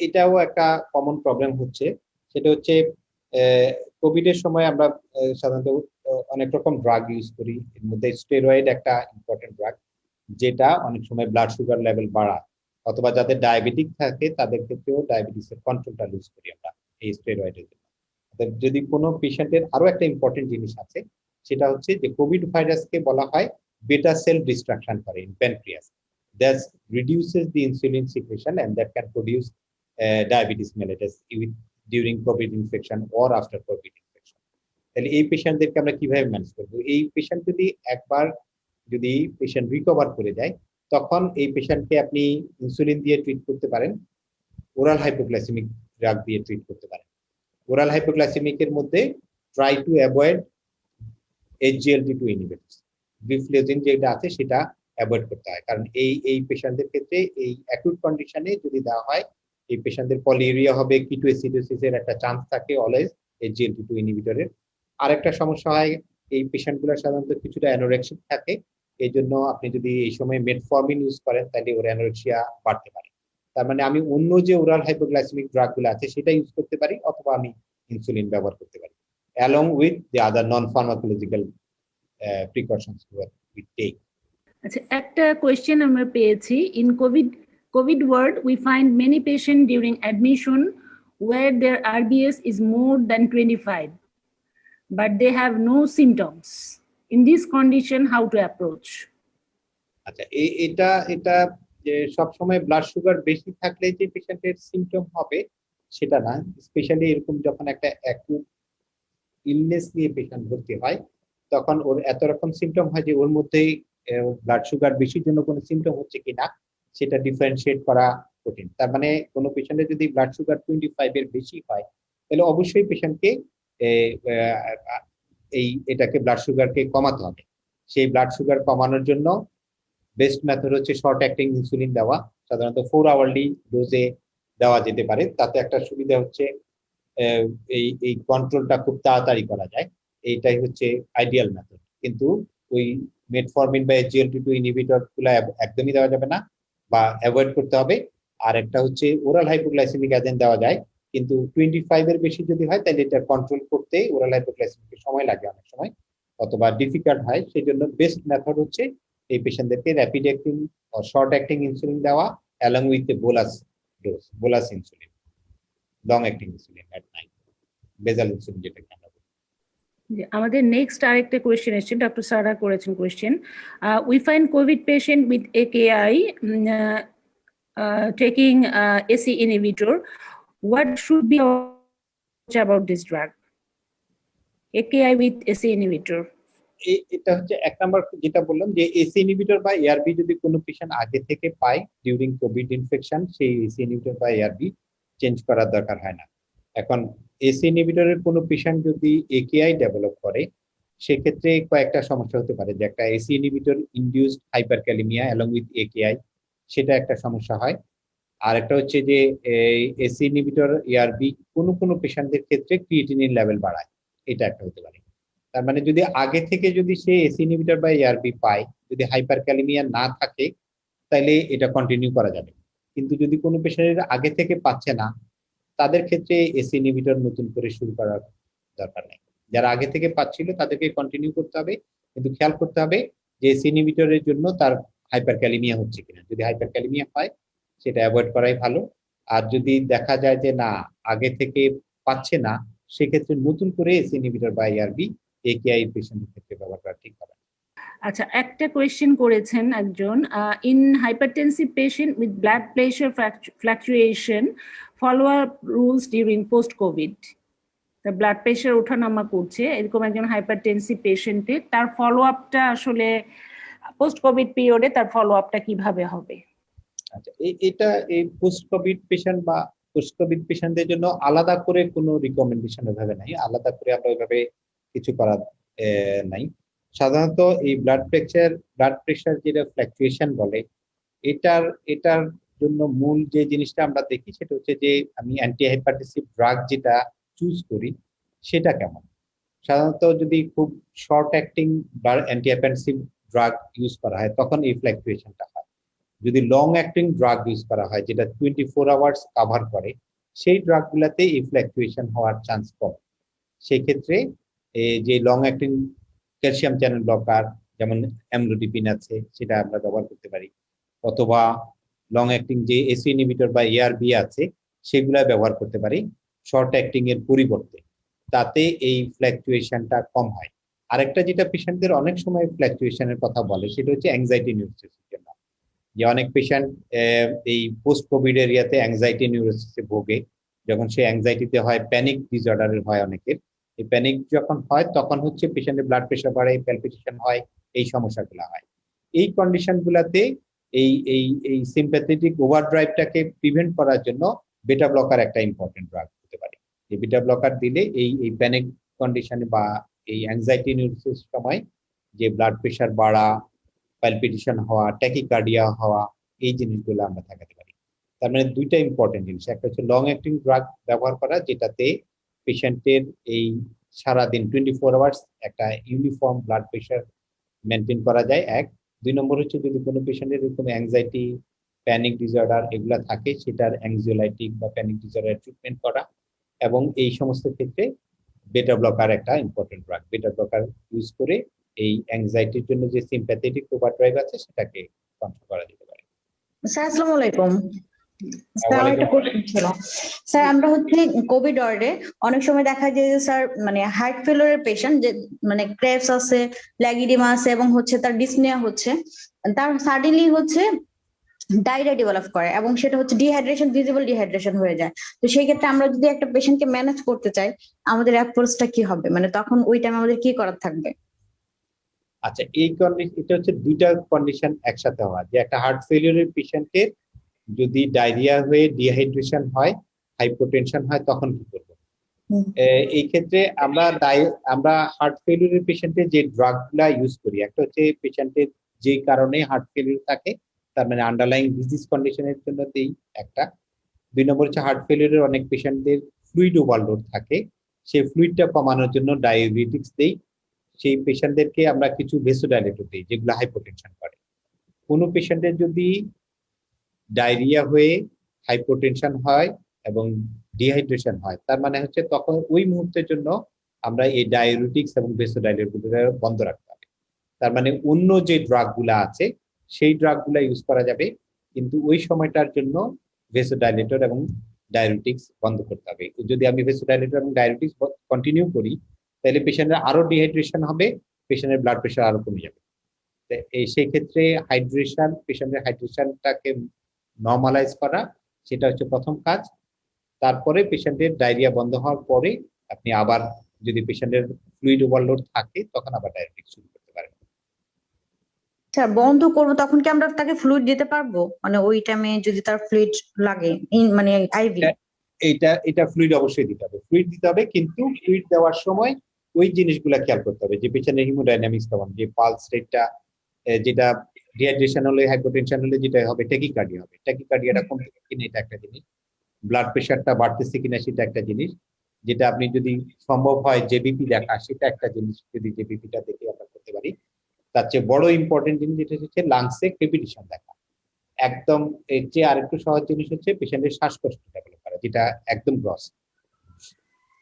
এটাও একটা কমন প্রবলেম হচ্ছে, সেটা হচ্ছে কোভিড এর সময় আমরা সাধারণত অনেক রকম ড্রাগ ইউজ করি। এর মধ্যে স্টেরয়েড একটা ইম্পর্টেন্ট ড্রাগ, যেটা অনেক সময় ব্লাড সুগার লেভেল বাড়ায়, অথবা যাদের ডায়াবেটিক থাকে তাদের ক্ষেত্রেও ডায়াবেটিসের কন্ট্রোলটা ইউজ করি আমরা এই স্টেরয়েডের জন্য। যদি কোনো পেশেন্টের আরো একটা ইম্পর্টেন্ট জিনিস আছে, সেটা হচ্ছে যে কোভিড ভাইরাসকে বলা হয় বেটা সেল ডিস্ট্রাকশন করে in pancreas, that reduces the insulin secretion and that can produce diabetes mellitus during COVID infection or after COVID infection. তাহলে এই পেশেন্টদেরকে আমরা কিভাবে ম্যানেজ করবো? এই পেশেন্ট যদি পেশেন্ট রিকভার করে যায়, তখন এই পেশেন্টকে আপনি ইনসুলিন দিয়ে ট্রিট করতে পারেন, ওরাল হাইপোগ্লাইসেমিক ড্রাগ দিয়ে ট্রিট করতে পারেন। ওরাল হাইপোগ্লাইসেমিকের মধ্যে try to avoid SGLT2 inhibitors, gliflozin যেটা আছে সেটা অ্যাভয়েড করতে হয়, কারণ এই পেশেন্টদের ক্ষেত্রে এই অ্যাকুট কন্ডিশনে যদি দেওয়া হয়, এই পেশেন্টদের পলিউরিয়া হবে, কিটোএসিডোসিসের একটা চান্স থাকে অলওয়েজ SGLT2 ইনহিবিটরের। আরেকটা সমস্যা হয়, এই পেশেন্টগুলো সাধারণত কিছুটা অ্যানোরেক্সিক থাকে, এই জন্য আপনি যদি এই সময় মেটফর্মিন ইউজ করেন তাহলে ওর অ্যানোরেক্সিয়া বাড়তে পারে। তার মানে আমি অন্য যে ওরাল হাইপোগ্লাইসেমিক ড্রাগ গুলো আছে সেটা ইউজ করতে পারি, অথবা আমি ইনসুলিন ব্যবহার করতে পারি along with the other non pharmacological precautions we take. আচ্ছা, একটা কোয়েশ্চেন আমরা পেয়েছি, in COVID ward we find many patients during admission where their RBS is more than 25 but they have no symptoms. In this condition, how to approach? আচ্ছা, এটা এটা যে সব সময় ব্লাড সুগার বেশি থাকলে যে পেশেন্টের সিমটম হবে সেটা না, স্পেশালি এরকম যখন একটা অ্যাকিউট ইলনেস নিয়ে পেশেন্ট ভর্তি হয় তখন ওর এত রকম সিমটম হয় যে ওর মধ্যেই ব্লাড সুগার বেশির জন্য কোনো সিমটম হচ্ছে কিনা সেটা ডিফারেন্সিয়েট করা কঠিন। তার মানে কোনো পেশেন্টের যদি ব্লাড সুগার 25 এর বেশি হয় তাহলে অবশ্যই পেশেন্টকে এটাকে ব্লাড সুগারকে কমাতে হবে। সেই ব্লাড সুগার কমানোর জন্য বেস্ট মেথড হচ্ছে শর্ট অ্যাক্টিং ইনসুলিন দেওয়া, সাধারণত 4 আওয়ারলি ডোজে দেওয়া যেতে পারে। তাতে একটা সুবিধা হচ্ছে এই কন্ট্রোলটা খুব তাড়াতাড়ি করা যায়, এইটাই হচ্ছে আইডিয়াল মেথড। কিন্তু ওই মেটফর্মিন বা SGLT2 ইনহিবিটর গুলো একদমই দেওয়া যাবে না বা অ্যাভয়েড করতে হবে। আর একটা হচ্ছে ওরাল হাইপোগ্লাইসেমিক এজেন্ট দেওয়া যায়, কিন্তু 25 এর বেশি যদি হয় তাহলে এটা কন্ট্রোল করতে ওরাল হাইপোগ্লাইসেমিক সময় লাগে অনেক সময়, অথবা ডিফিকাল্ট হয়। সেই জন্য বেস্ট মেথড হচ্ছে এই পেশেন্টদেরকে rapid acting or short acting insulin দেওয়া along with the bolus insulin, long acting insulin at night, basal insulin যেটাকে আমরা বলি। আমাদের নেক্সট আরেকটা কোয়েশ্চেন এসেছে, ডক্টর সারা করেছেন question, we find Covid patient with AKI taking AC inhibitor. What should be about this drug? AKI with AC inhibitor. এটা হচ্ছে এক নাম্বার যেটা বললাম যে এসি ইনহিবিটর বা এআরবি যদি কোনো পেশেন্ট আগে থেকে পায় ডিউরিং কোভিড ইনফেকশন, সেই এসি ইনহিবিটর বা এআরবি চেঞ্জ করার দরকার হয় না। এখন এসি ইনহিবিটরের কোনো পেশেন্ট যদি একেআই ডেভেলপ করে সেক্ষেত্রে কয়েকটা সমস্যা হতে পারে, যে একটা ACE inhibitor induced hyperkalemia along with AKI, সেটা একটা সমস্যা হয়। আর একটা হচ্ছে যে এসি ইনহিবিটর এআরবি কোনো পেশেন্টদের ক্ষেত্রে ক্রিয়েটিনিন লেভেল বাড়ায়, এটা একটা হতে পারে। তার মানে যদি আগে থেকে যদি সে এসি ইনহিবিটর বা এআরবি পায়, যদি হাইপারক্যালিমিয়া না থাকে তাহলে এটা কন্টিনিউ করা যাবে। কিন্তু যদি কোনো পেশেন্টের আগে থেকে পাচ্ছে না তাদের ক্ষেত্রে এসি ইনহিবিটর নতুন করে শুরু করার দরকার নেই। যারা আগে থেকে পাচ্ছিল তাদেরকে কন্টিনিউ করতে হবে, কিন্তু খেয়াল করতে হবে যে এসি ইনহিবিটরের জন্য তার হাইপারক্যালিমিয়া হচ্ছে কিনা। যদি হাইপারক্যালিমিয়া হয় সেটা অ্যাভয়েড করাই ভালো। আর যদি দেখা যায় যে না আগে থেকে পাচ্ছে না, সেক্ষেত্রে নতুন করে এসি ইনহিবিটর বা এআরবি একেআই পেশেন্টের ক্ষেত্রে ব্যবহার করা ঠিক হবে। আচ্ছা, একটা কোয়েশ্চেন করেছেন একজন, in hypertensive patient with blood pressure fluctuation follow up rules during post Covid. তার ব্লাড প্রেশার ওঠানামা করছে এরকম একজন হাইপারটেনসিভ পেশেন্টের, তার ফলো আপটা আসলে পোস্ট কোভিড পিরিয়ডে তার ফলো আপটা কিভাবে হবে? আচ্ছা, এটা এই পোস্ট কোভিড পেশেন্ট বা পোস্ট কোভিড পেশেন্টদের জন্য আলাদা করে কোনো রিকমেন্ডেশন ওইভাবে নাই, আলাদা করে আমরা ওইভাবে কিছু করার নাই। সাধারণত এই ব্লাড প্রেশার যেটা ফ্লাকচুয়েশন বলে, এটার জন্য মূল যে জিনিসটা আমরা দেখি সেটা হচ্ছে যে আমি অ্যান্টি হাইপারটেনসিভ ড্রাগ যেটা চুজ করি সেটা কেমন। সাধারণত যদি খুব short acting anti hypertensive drug use করা হয় তখন এই ফ্লাকচুয়েশনটা হয়। যদি লং অ্যাক্টিং ড্রাগ ইউজ করা হয় যেটা 24 আওয়ার্স কভার করে, সেই ড্রাগগুলোতে এই ফ্লাকচুয়েশন হওয়ার চান্স কম। সেই ক্ষেত্রে যে long acting calcium channel blocker যেমন অ্যামলোডিপিন আছে সেটা আমরা ব্যবহার করতে পারি, অথবা লং অ্যাক্টিং যে এসি ইনহিবিটর বা এআরবি আছে সেগুলা ব্যবহার করতে পারি শর্ট অ্যাক্টিং এর পরিবর্তে, তাতে এই ফ্লাকচুয়েশনটা কম হয়। আরেকটা যেটা পেশেন্টদের অনেক সময় ফ্লাকচুয়েশনের কথা বলে সেটা হচ্ছে অ্যাংজাইটি নিউরোসিসের জন্য, যে অনেক পেশেন্ট এই পোস্ট কোভিড এরিয়াতে অ্যাংজাইটি নিউরোসিসে ভোগে। যখন সে অ্যাংজাইটিতে হয়, প্যানিক ডিসঅর্ডারের হয় অনেকের, এই প্যানিক যখন হয় তখন হচ্ছে পেশেন্টের ব্লাড প্রেশার বাড়ে, প্যালপিটেশন হয়, এই সমস্যাগুলো হয়। এই কন্ডিশনগুলোতে এই সিম্প্যাথেটিক ওভারড্রাইভটাকে প্রিভেন্ট করার জন্য বেটা ব্লকার একটা ইম্পর্টেন্ট ড্রাগ হতে পারে। এই বেটা ব্লকার দিলে এই প্যানিক কন্ডিশনে বা এই অ্যাংজাইটি নিউরোসিস সময় যে ব্লাড প্রেশার বাড়া, প্যালপিটেশন হওয়া, ট্যাকিকার্ডিয়া হওয়া, এই জিনিসগুলো আমরা ঠেকাতে পারি। তার মানে দুইটা ইম্পর্টেন্ট জিনিস, একটা হচ্ছে লং অ্যাক্টিং ড্রাগ ব্যবহার করা যেটাতে পেশেন্টের এই সারাদিন 24 আওয়ার্স একটা ইউনিফর্ম ব্লাড প্রেশার মেনটেন করা যায় এক, 2 নম্বর হচ্ছে যদি কোনো পেশেন্টের এরকম অ্যাংজাইটি, প্যানিক ডিসঅর্ডার এগুলা থাকে, সেটার অ্যাংজিওলাইটিক বা প্যানিক ডিসঅর্ডার ট্রিটমেন্ট করা। এবং এই সমস্ত ক্ষেত্রে বেটা ব্লকার একটা ইম্পর্টেন্ট ড্রাগ। বেটা ব্লকার ইউজ করে এই অ্যাংজাইটির জন্য যে সিম্প্যাথেটিক ওভারড্রাইভ আছে সেটাকে কন্ট্রোল করা যেতে পারে। স্যার আসসালামু আলাইকুম। স্যার আমার একটা কোশ্চেন ছিল। স্যার আমরা হচ্ছে কোভিড ওয়ার্ডে অনেক সময় দেখা যায় যে স্যার মানে হার্ট ফেলিওরের পেশেন্ট যে মানে ক্রেভস আছে, ল্যাগিডিমা আছে এবং হচ্ছে তার ডিসনিয়া হচ্ছে, তার সাডেনলি হচ্ছে ডায়রিয়া ডেভেলপ করে এবং সেটা হচ্ছে ডিহাইড্রেশন, ভিজিবল ডিহাইড্রেশন হয়ে যায়। তো সেই ক্ষেত্রে আমরা যদি একটা পেশেন্টকে ম্যানেজ করতে চাই, আমাদের অ্যাপ্রোচটা কি হবে, মানে তখন ওই টাইমে আমাদের কি করার থাকবে? আচ্ছা, এই কন্ডিশন, এটা হচ্ছে দুইটা কন্ডিশন একসাথে হওয়া, যে একটা হার্ট ফেলিওরের পেশেন্টের যদি ডায়রিয়া হয়ে ডিহাইড্রেশন হয়, হাইপোটেনশন হয়, তখন কি করবো? এই ক্ষেত্রে আমরা হার্ট ফেলিওরের পেশেন্টের যে ড্রাগগুলা ইউজ করি, একটা হচ্ছে পেশেন্টের যে কারণে হার্ট ফেলিওর থাকে, তার মানে আন্ডারলাইং ডিজিজ কন্ডিশনের জন্য দেই একটা। 2 নম্বর হচ্ছে হার্ট ফেলিওরের অনেক পেশেন্টদের ফ্লুইড ওভারলোড থাকে, সেই ফ্লুইডটা কমানোর জন্য ডায়াবেটিক্স দেই। সেই পেশেন্টদেরকে আমরা কিছু ভেসোডাইলেটর দিই যেগুলো হাইপোটেনশন করে। কোনো পেশেন্টের যদি ডায়রিয়া হয়ে হাইপোটেনশন হয় এবং ডিহাইড্রেশন হয়, তার মানে হচ্ছে তখন ওই মুহূর্তের জন্য আমরা এই ডায়াবেটিক্স এবং ভেসোডাইলেটর বন্ধ রাখতে হবে। তার মানে অন্য যে ড্রাগগুলো আছে সেই ড্রাগগুলো ইউজ করা যাবে, কিন্তু ওই সময়টার জন্য ভেসোডাইলেটর এবং ডায়াবেটিক্স বন্ধ করতে হবে। যদি আমি ভেসোডাইলেটর এবং ডায়াবেটিক্স কন্টিনিউ করি, তাহলে পেশেন্টের আরো ডিহাইড্রেশন হবে, পেশেন্টের ব্লাড প্রেশার আরো কমে যাবে। সেই ক্ষেত্রে হাইড্রেশন, পেশেন্টের হাইড্রেশনটাকে নর্মালাইজ করা, সেটা হচ্ছে প্রথম কাজ। তারপরে পেশেন্টের ডায়রিয়া বন্ধ হওয়ার পরে আপনি আবার, যদি পেশেন্টের ফ্লুইড ওভারলোড থাকে, তখন আবার ডায়াবেটিক্স শুরু করতে পারেন। স্যার বন্ধ করবো তখন কি আমরা তাকে ফ্লুইড দিতে পারবো, মানে ওই টাইমে যদি তার ফ্লুইড লাগে, মানে আইভি? এটা ফ্লুইড অবশ্যই দিতে হবে, ফ্লুইড দিতে হবে, কিন্তু ফ্লুইড দেওয়ার সময় ওই জিনিসগুলা খেয়াল করতে হবে, যে পেশেন্টের হিমোডাইনামিক্স কেমন, যে পালস রেটটা, যেটা ডিহাইড্রেশন হলে, হাইপোটেনশন হলে যেটা হবে ট্যাকিকার্ডিয়া হবে, ট্যাকিকার্ডিয়াটা কমতেছে কিনা এটা একটা জিনিস, ব্লাড প্রেশারটা বাড়তেছে কিনা সেটা একটা জিনিস, যেটা আপনি যদি সম্ভব হয় জেবিপি দেখা, সেটা একটা জিনিস, যদি জেবিপিটা দেখে আমরা করতে পারি। তার চেয়ে বড় ইম্পর্টেন্ট জিনিস যেটা হচ্ছে লাংসে ক্রেপিটেশন দেখা। একদম এর চেয়ে আরেকটু সহজ জিনিস হচ্ছে পেশেন্টের শ্বাসকষ্ট ডেভেলপ করা, যেটা একদম গ্রস।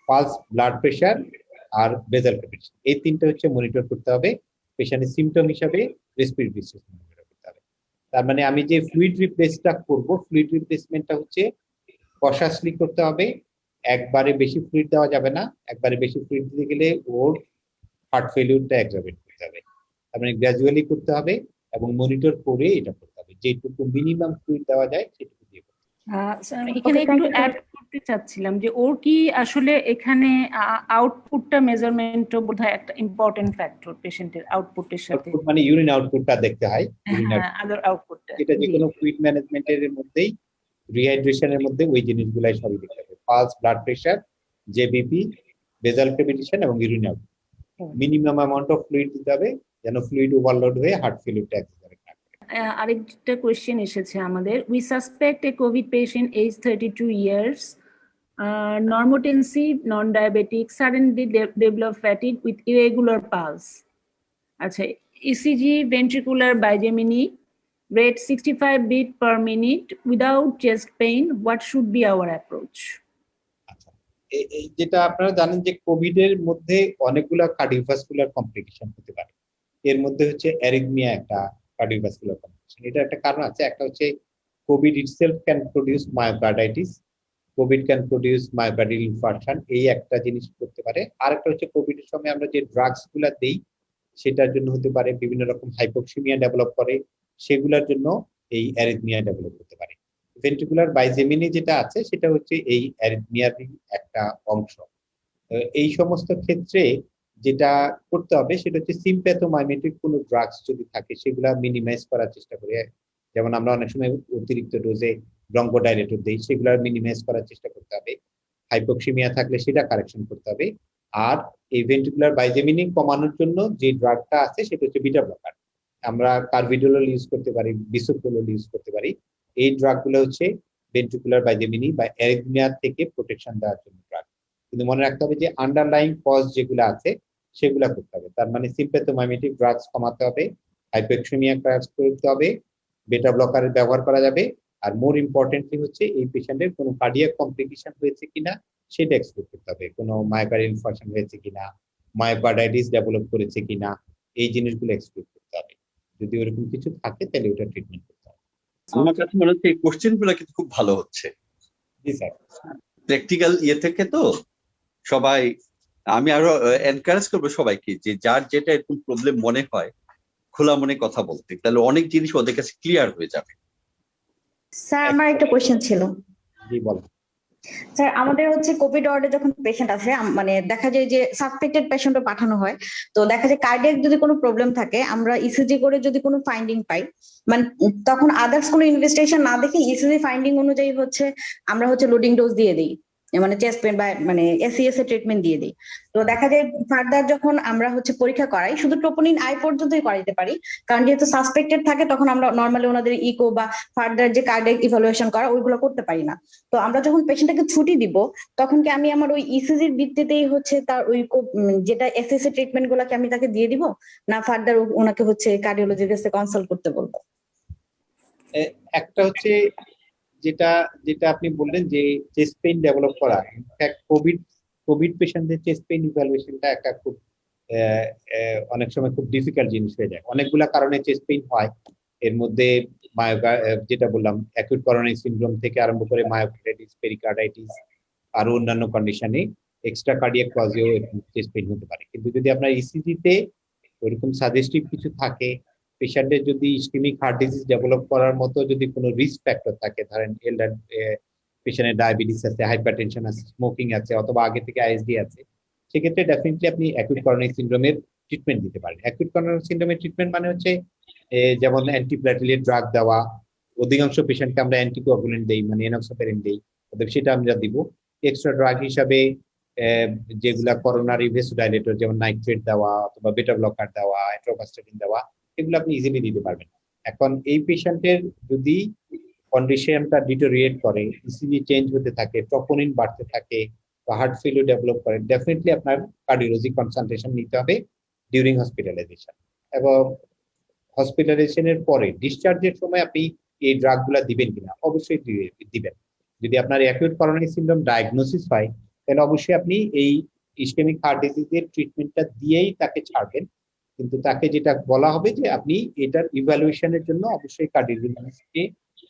পালস, ব্লাড প্রেশার আর বেজাল ক্রেপিটেশন, এই তিনটা হচ্ছে মনিটর করতে হবে। পেশেন্টের সিমটম হিসাবে রেসপিরেটরি সিস্টেম মনিটর করতে হবে। তার মানে আমি যে ফ্লুইড রিপ্লেসটা করব, ফ্লুইড রিপ্লেসমেন্টটা হচ্ছে কশাসলি করতে হবে, একবারে বেশি ফ্লুইড দেওয়া যাবে না। একবারে বেশি ফ্লুইড দিতে গেলে ওর হার্ট ফেলিউরটা এক্সারবেট করতে হবে। তার মানে গ্র্যাজুয়ালি করতে হবে এবং মনিটর করে এটা করতে হবে, যেটুকু মিনিমাম ফ্লুইড দেওয়া যায় সেটুকু দিয়ে করতে হবে। স্যার এখানে একটু অ্যাড করতে চাচ্ছিলাম যে ওর কি আসলে এখানে আউটপুটটা মেজারমেন্টও বোধহয় একটা ইম্পর্টেন্ট ফ্যাক্টর পেশেন্টের আউটপুটের সাথে, মানে ইউরিন আউটপুটটা দেখতে হয়, আদার আউটপুটটা। এটা যে কোনো ফ্লুইড ম্যানেজমেন্টের মধ্যেই, রিহাইড্রেশনের মধ্যে ওই জিনিসগুলাই সবই দেখতে হবে, pulse, blood pressure, JVP, basal crepitation এবং urine output. Minimum amount of fluid দিতে হবে যেন ফ্লুইড ওভারলোড হয়ে হার্ট ফেলিউরটা এক্সারবেট না করে। আরেকটা কোয়েশ্চেন এসেছে আমাদের, we suspect a COVID patient age 32 years, normotensive, non-diabetic, suddenly develop fatigue with irregular pulse. আচ্ছা, ECG ventricular bigeminy, rate 65 beat per minute without chest pain. What should be our approach? আচ্ছা, যেটা আপনারা জানেন যে Covid এর মধ্যে অনেকগুলো cardiovascular complication হতে পারে। এর মধ্যে হচ্ছে অ্যারিথমিয়া একটা কার্ডিওভাস্কুলার কমপ্লিকেশন। এটা একটা কারণ আছে, একটা হচ্ছে COVID itself can produce myocarditis, COVID can produce myocardial infarction, এই একটা জিনিস করতে পারে। আর একটা হচ্ছে কোভিড এর সময় আমরা যে ড্রাগস গুলা দেই সেটার জন্য হতে পারে বিভিন্ন রকম হাইপোক্সিমিয়া ডেভেলপ করে, সেগুলোর জন্য এই অ্যারিথমিয়া ডেভেলপ করতে পারে। ভেন্ট্রিকুলার বাইজেমিনি যেটা আছে সেটা হচ্ছে এই অ্যারিথমিয়ারই একটা অংশ। এই সমস্ত ক্ষেত্রে যেটা করতে হবে সেটা হচ্ছে সিম্প্যাথোমাইমেটিক কোনো ড্রাগস যদি থাকে সেগুলা মিনিমাইজ করার চেষ্টা করি। যেমন আমরা অনেক সময় অতিরিক্ত ডোজে ব্রঙ্কোডাইলেটর দিই, সেগুলা মিনিমাইজ করার চেষ্টা করতে হবে। হাইপোক্সিমিয়া থাকলে সেটা কারেকশন করতে হবে। আর এই ভেন্ট্রিকুলার বাইজেমিনি কমানোর জন্য যে ড্রাগটা আছে সেটা হচ্ছে বিটা ব্লকার। আমরা কার্বিডোলল ইউজ করতে পারি, বিসোপ্রোলল ইউজ করতে পারি। এই ড্রাগগুলো হচ্ছে ভেন্ট্রিকুলার বাইজেমিনি বা অ্যারিথমিয়া থেকে প্রোটেকশন দেওয়ার জন্য ড্রাগ। কিন্তু মনে রাখতে হবে যে আন্ডারলাইং কজ যেগুলো আছে সেগুলা করতে হবে। তার মানে সিম্প্যাথোমাইমেটিক ড্রাগস কমাতে হবে, হাইপোক্সেমিয়া ক্রাশ করতে হবে, বেটা ব্লকার ব্যবহার করা যাবে, আর মোর ইম্পর্টেন্টলি হচ্ছে এই পেশেন্টের কোনো কার্ডিয়াক কমপ্লিকেশন হয়েছে কিনা সেটা এক্সক্লুড করতে হবে, কোনো মায়োকার্ডিয়াল ইনফারকশন হয়েছে কিনা, মায়োকার্ডাইটিস ডেভেলপ করেছে কিনা, এই জিনিসগুলো এক্সক্লুড করতে হবে। যদি ওরকম কিছু থাকে তাহলে ওটা ট্রিটমেন্ট করতে হবে। আমার কাছে মনে হচ্ছে এই কোশ্চেন গুলো কিন্তু খুব ভালো হচ্ছে, জি স্যার। প্র্যাকটিক্যাল ইয়ে থেকে তো সবাই, আমি আরো এনকারেজ করবো সবাইকে যে যার যেটা এরকম প্রবলেম মনে হয় খোলা মনে কথা বলতে, তাহলে অনেক জিনিস ওদের কাছে ক্লিয়ার হয়ে যাবে। স্যার আমার একটা কোশ্চেন ছিল। জি বল। স্যার আমাদের হচ্ছে কোভিড ওয়ার্ডে যখন পেশেন্ট আসে মানে দেখা যায় যে সাসপেক্টেড পেশেন্টও পাঠানো হয়, তো দেখা যায় কার্ডিয়াক যদি কোনো প্রবলেম থাকে আমরা ইসিজি করে যদি কোনো ফাইন্ডিং পাই, মানে তখন আদার্স কোনো ইনভেস্টিগেশন না দেখে ইসিজি ফাইন্ডিং অনুযায়ী হচ্ছে আমরা হচ্ছে লোডিং ডোজ দিয়ে দিই, মানে চেস্ট পেন বা মানে এসিএস এর ট্রিটমেন্ট দিয়ে দিই। তো দেখা যায় ফার্দার যখন আমরা হচ্ছে পরীক্ষা করাই শুধু ট্রোপোনিন আই পর্যন্তই করাইতে পারি, কারণ যেহেতু সাসপেক্টেড থাকে তখন আমরা নর্মালি ওনাদের ইকো বা ফার্দার যে কার্ডিয়াক ইভালুয়েশন করা ওইগুলো করতে পারি না। তো আমরা যখন পেশেন্টটাকে ছুটি দিব তখন কি আমি আমার ওই ইসিজির ভিত্তিতেই হচ্ছে তার ওই যেটা এসএস এর ট্রিটমেন্ট গুলাকে আমি তাকে দিয়ে দিব, না ফার্দার ওনাকে হচ্ছে কার্ডিওলজির কাছে কনসাল্ট করতে বলবো? একটা হচ্ছে যেটা যেটা আপনি বললেন যে চেস্ট পেইন ডেভেলপ করা, ইনফ্যাক্ট কোভিড পেশেন্টদের চেস্ট পেইন ইভ্যালুয়েশনটা একটা খুব অনেক সময় খুব ডিফিকাল্ট জিনিস হয়ে যায়। অনেকগুলা কারণে চেস্ট পেইন হয়, এর মধ্যে যেটা বললাম অ্যাকিউট করোনারি সিনড্রোম থেকে আরম্ভ করে মায়োকার্ডাইটিস, পেরিকার্ডাইটিস আর অন্যান্য কন্ডিশনে এক্সট্রা কার্ডিয়াক কজেও চেস্ট পেইন হতে পারে। কিন্তু যদি আপনার ইসিজিতে ওইরকম সাজেস্টিভ কিছু থাকে, পেশেন্টের যদি ইসকেমিক হার্ট ডিজিজ ডেভেলপ করার মতো যদি কোনো রিস্ক ফ্যাক্টর থাকে, ধরেন পেশেন্টের ডায়াবেটিস আছে, হাইপারটেনশন আছে, স্মোকিং আছে, অথবা আগে থেকে আইএসডি আছে, সেক্ষেত্রে ডেফিনেটলি আপনি অ্যাকিউট করোনারি সিনড্রোমের ট্রিটমেন্ট দিতে পারেন। অ্যাকিউট করোনারি সিনড্রোমের ট্রিটমেন্ট মানে হচ্ছে যেমন অ্যান্টিপ্লেটলেট ড্রাগ দেওয়া, অধিকাংশ পেশেন্টকে আমরা অ্যান্টিকোয়াগুলেন্ট দেই, মানে এনক্সোপেরিন দেই, অতএব সেটা আমরা দিব। এক্সট্রা ড্রাগ হিসাবে যেগুলা করোনারি ভেসোডাইলেটর যেমন নাইট্রেট দেওয়া অথবা বেটা ব্লকার দেওয়া, অ্যাট্রোভাস্টাটিন দেওয়া, এগুলো আপনি ইজিলি দিতে পারবেন। এখন এই পেশেন্টের যদি কন্ডিশনটা ডিটোরিয়েট করে, ইসিজি চেঞ্জ হতে থাকে, ট্রপোনিন বাড়তে থাকে বা হার্ট ফেলিউর ডেভেলপ করে, ডেফিনেটলি আপনার কার্ডিওলজি কনসালটেশন নিতে হবে ডিউরিং হসপিটালাইজেশন। এবং হসপিটালাইজেশনের পরে ডিসচার্জের সময় আপনি এই ড্রাগগুলা দিবেন কিনা, অবশ্যই দিবেন। যদি আপনার অ্যাকিউট করোনারি সিনড্রোম ডায়াগনোসিস হয় তাহলে অবশ্যই আপনি এই ইসকেমিক হার্ট ডিজিজের ট্রিটমেন্টটা দিয়েই তাকে ছাড়বেন, কিন্তু তাকে যেটা বলা হবে যে আপনি এটার ইভ্যালুয়েশনের জন্য অবশ্যই কার্ডিওলজিস্টকে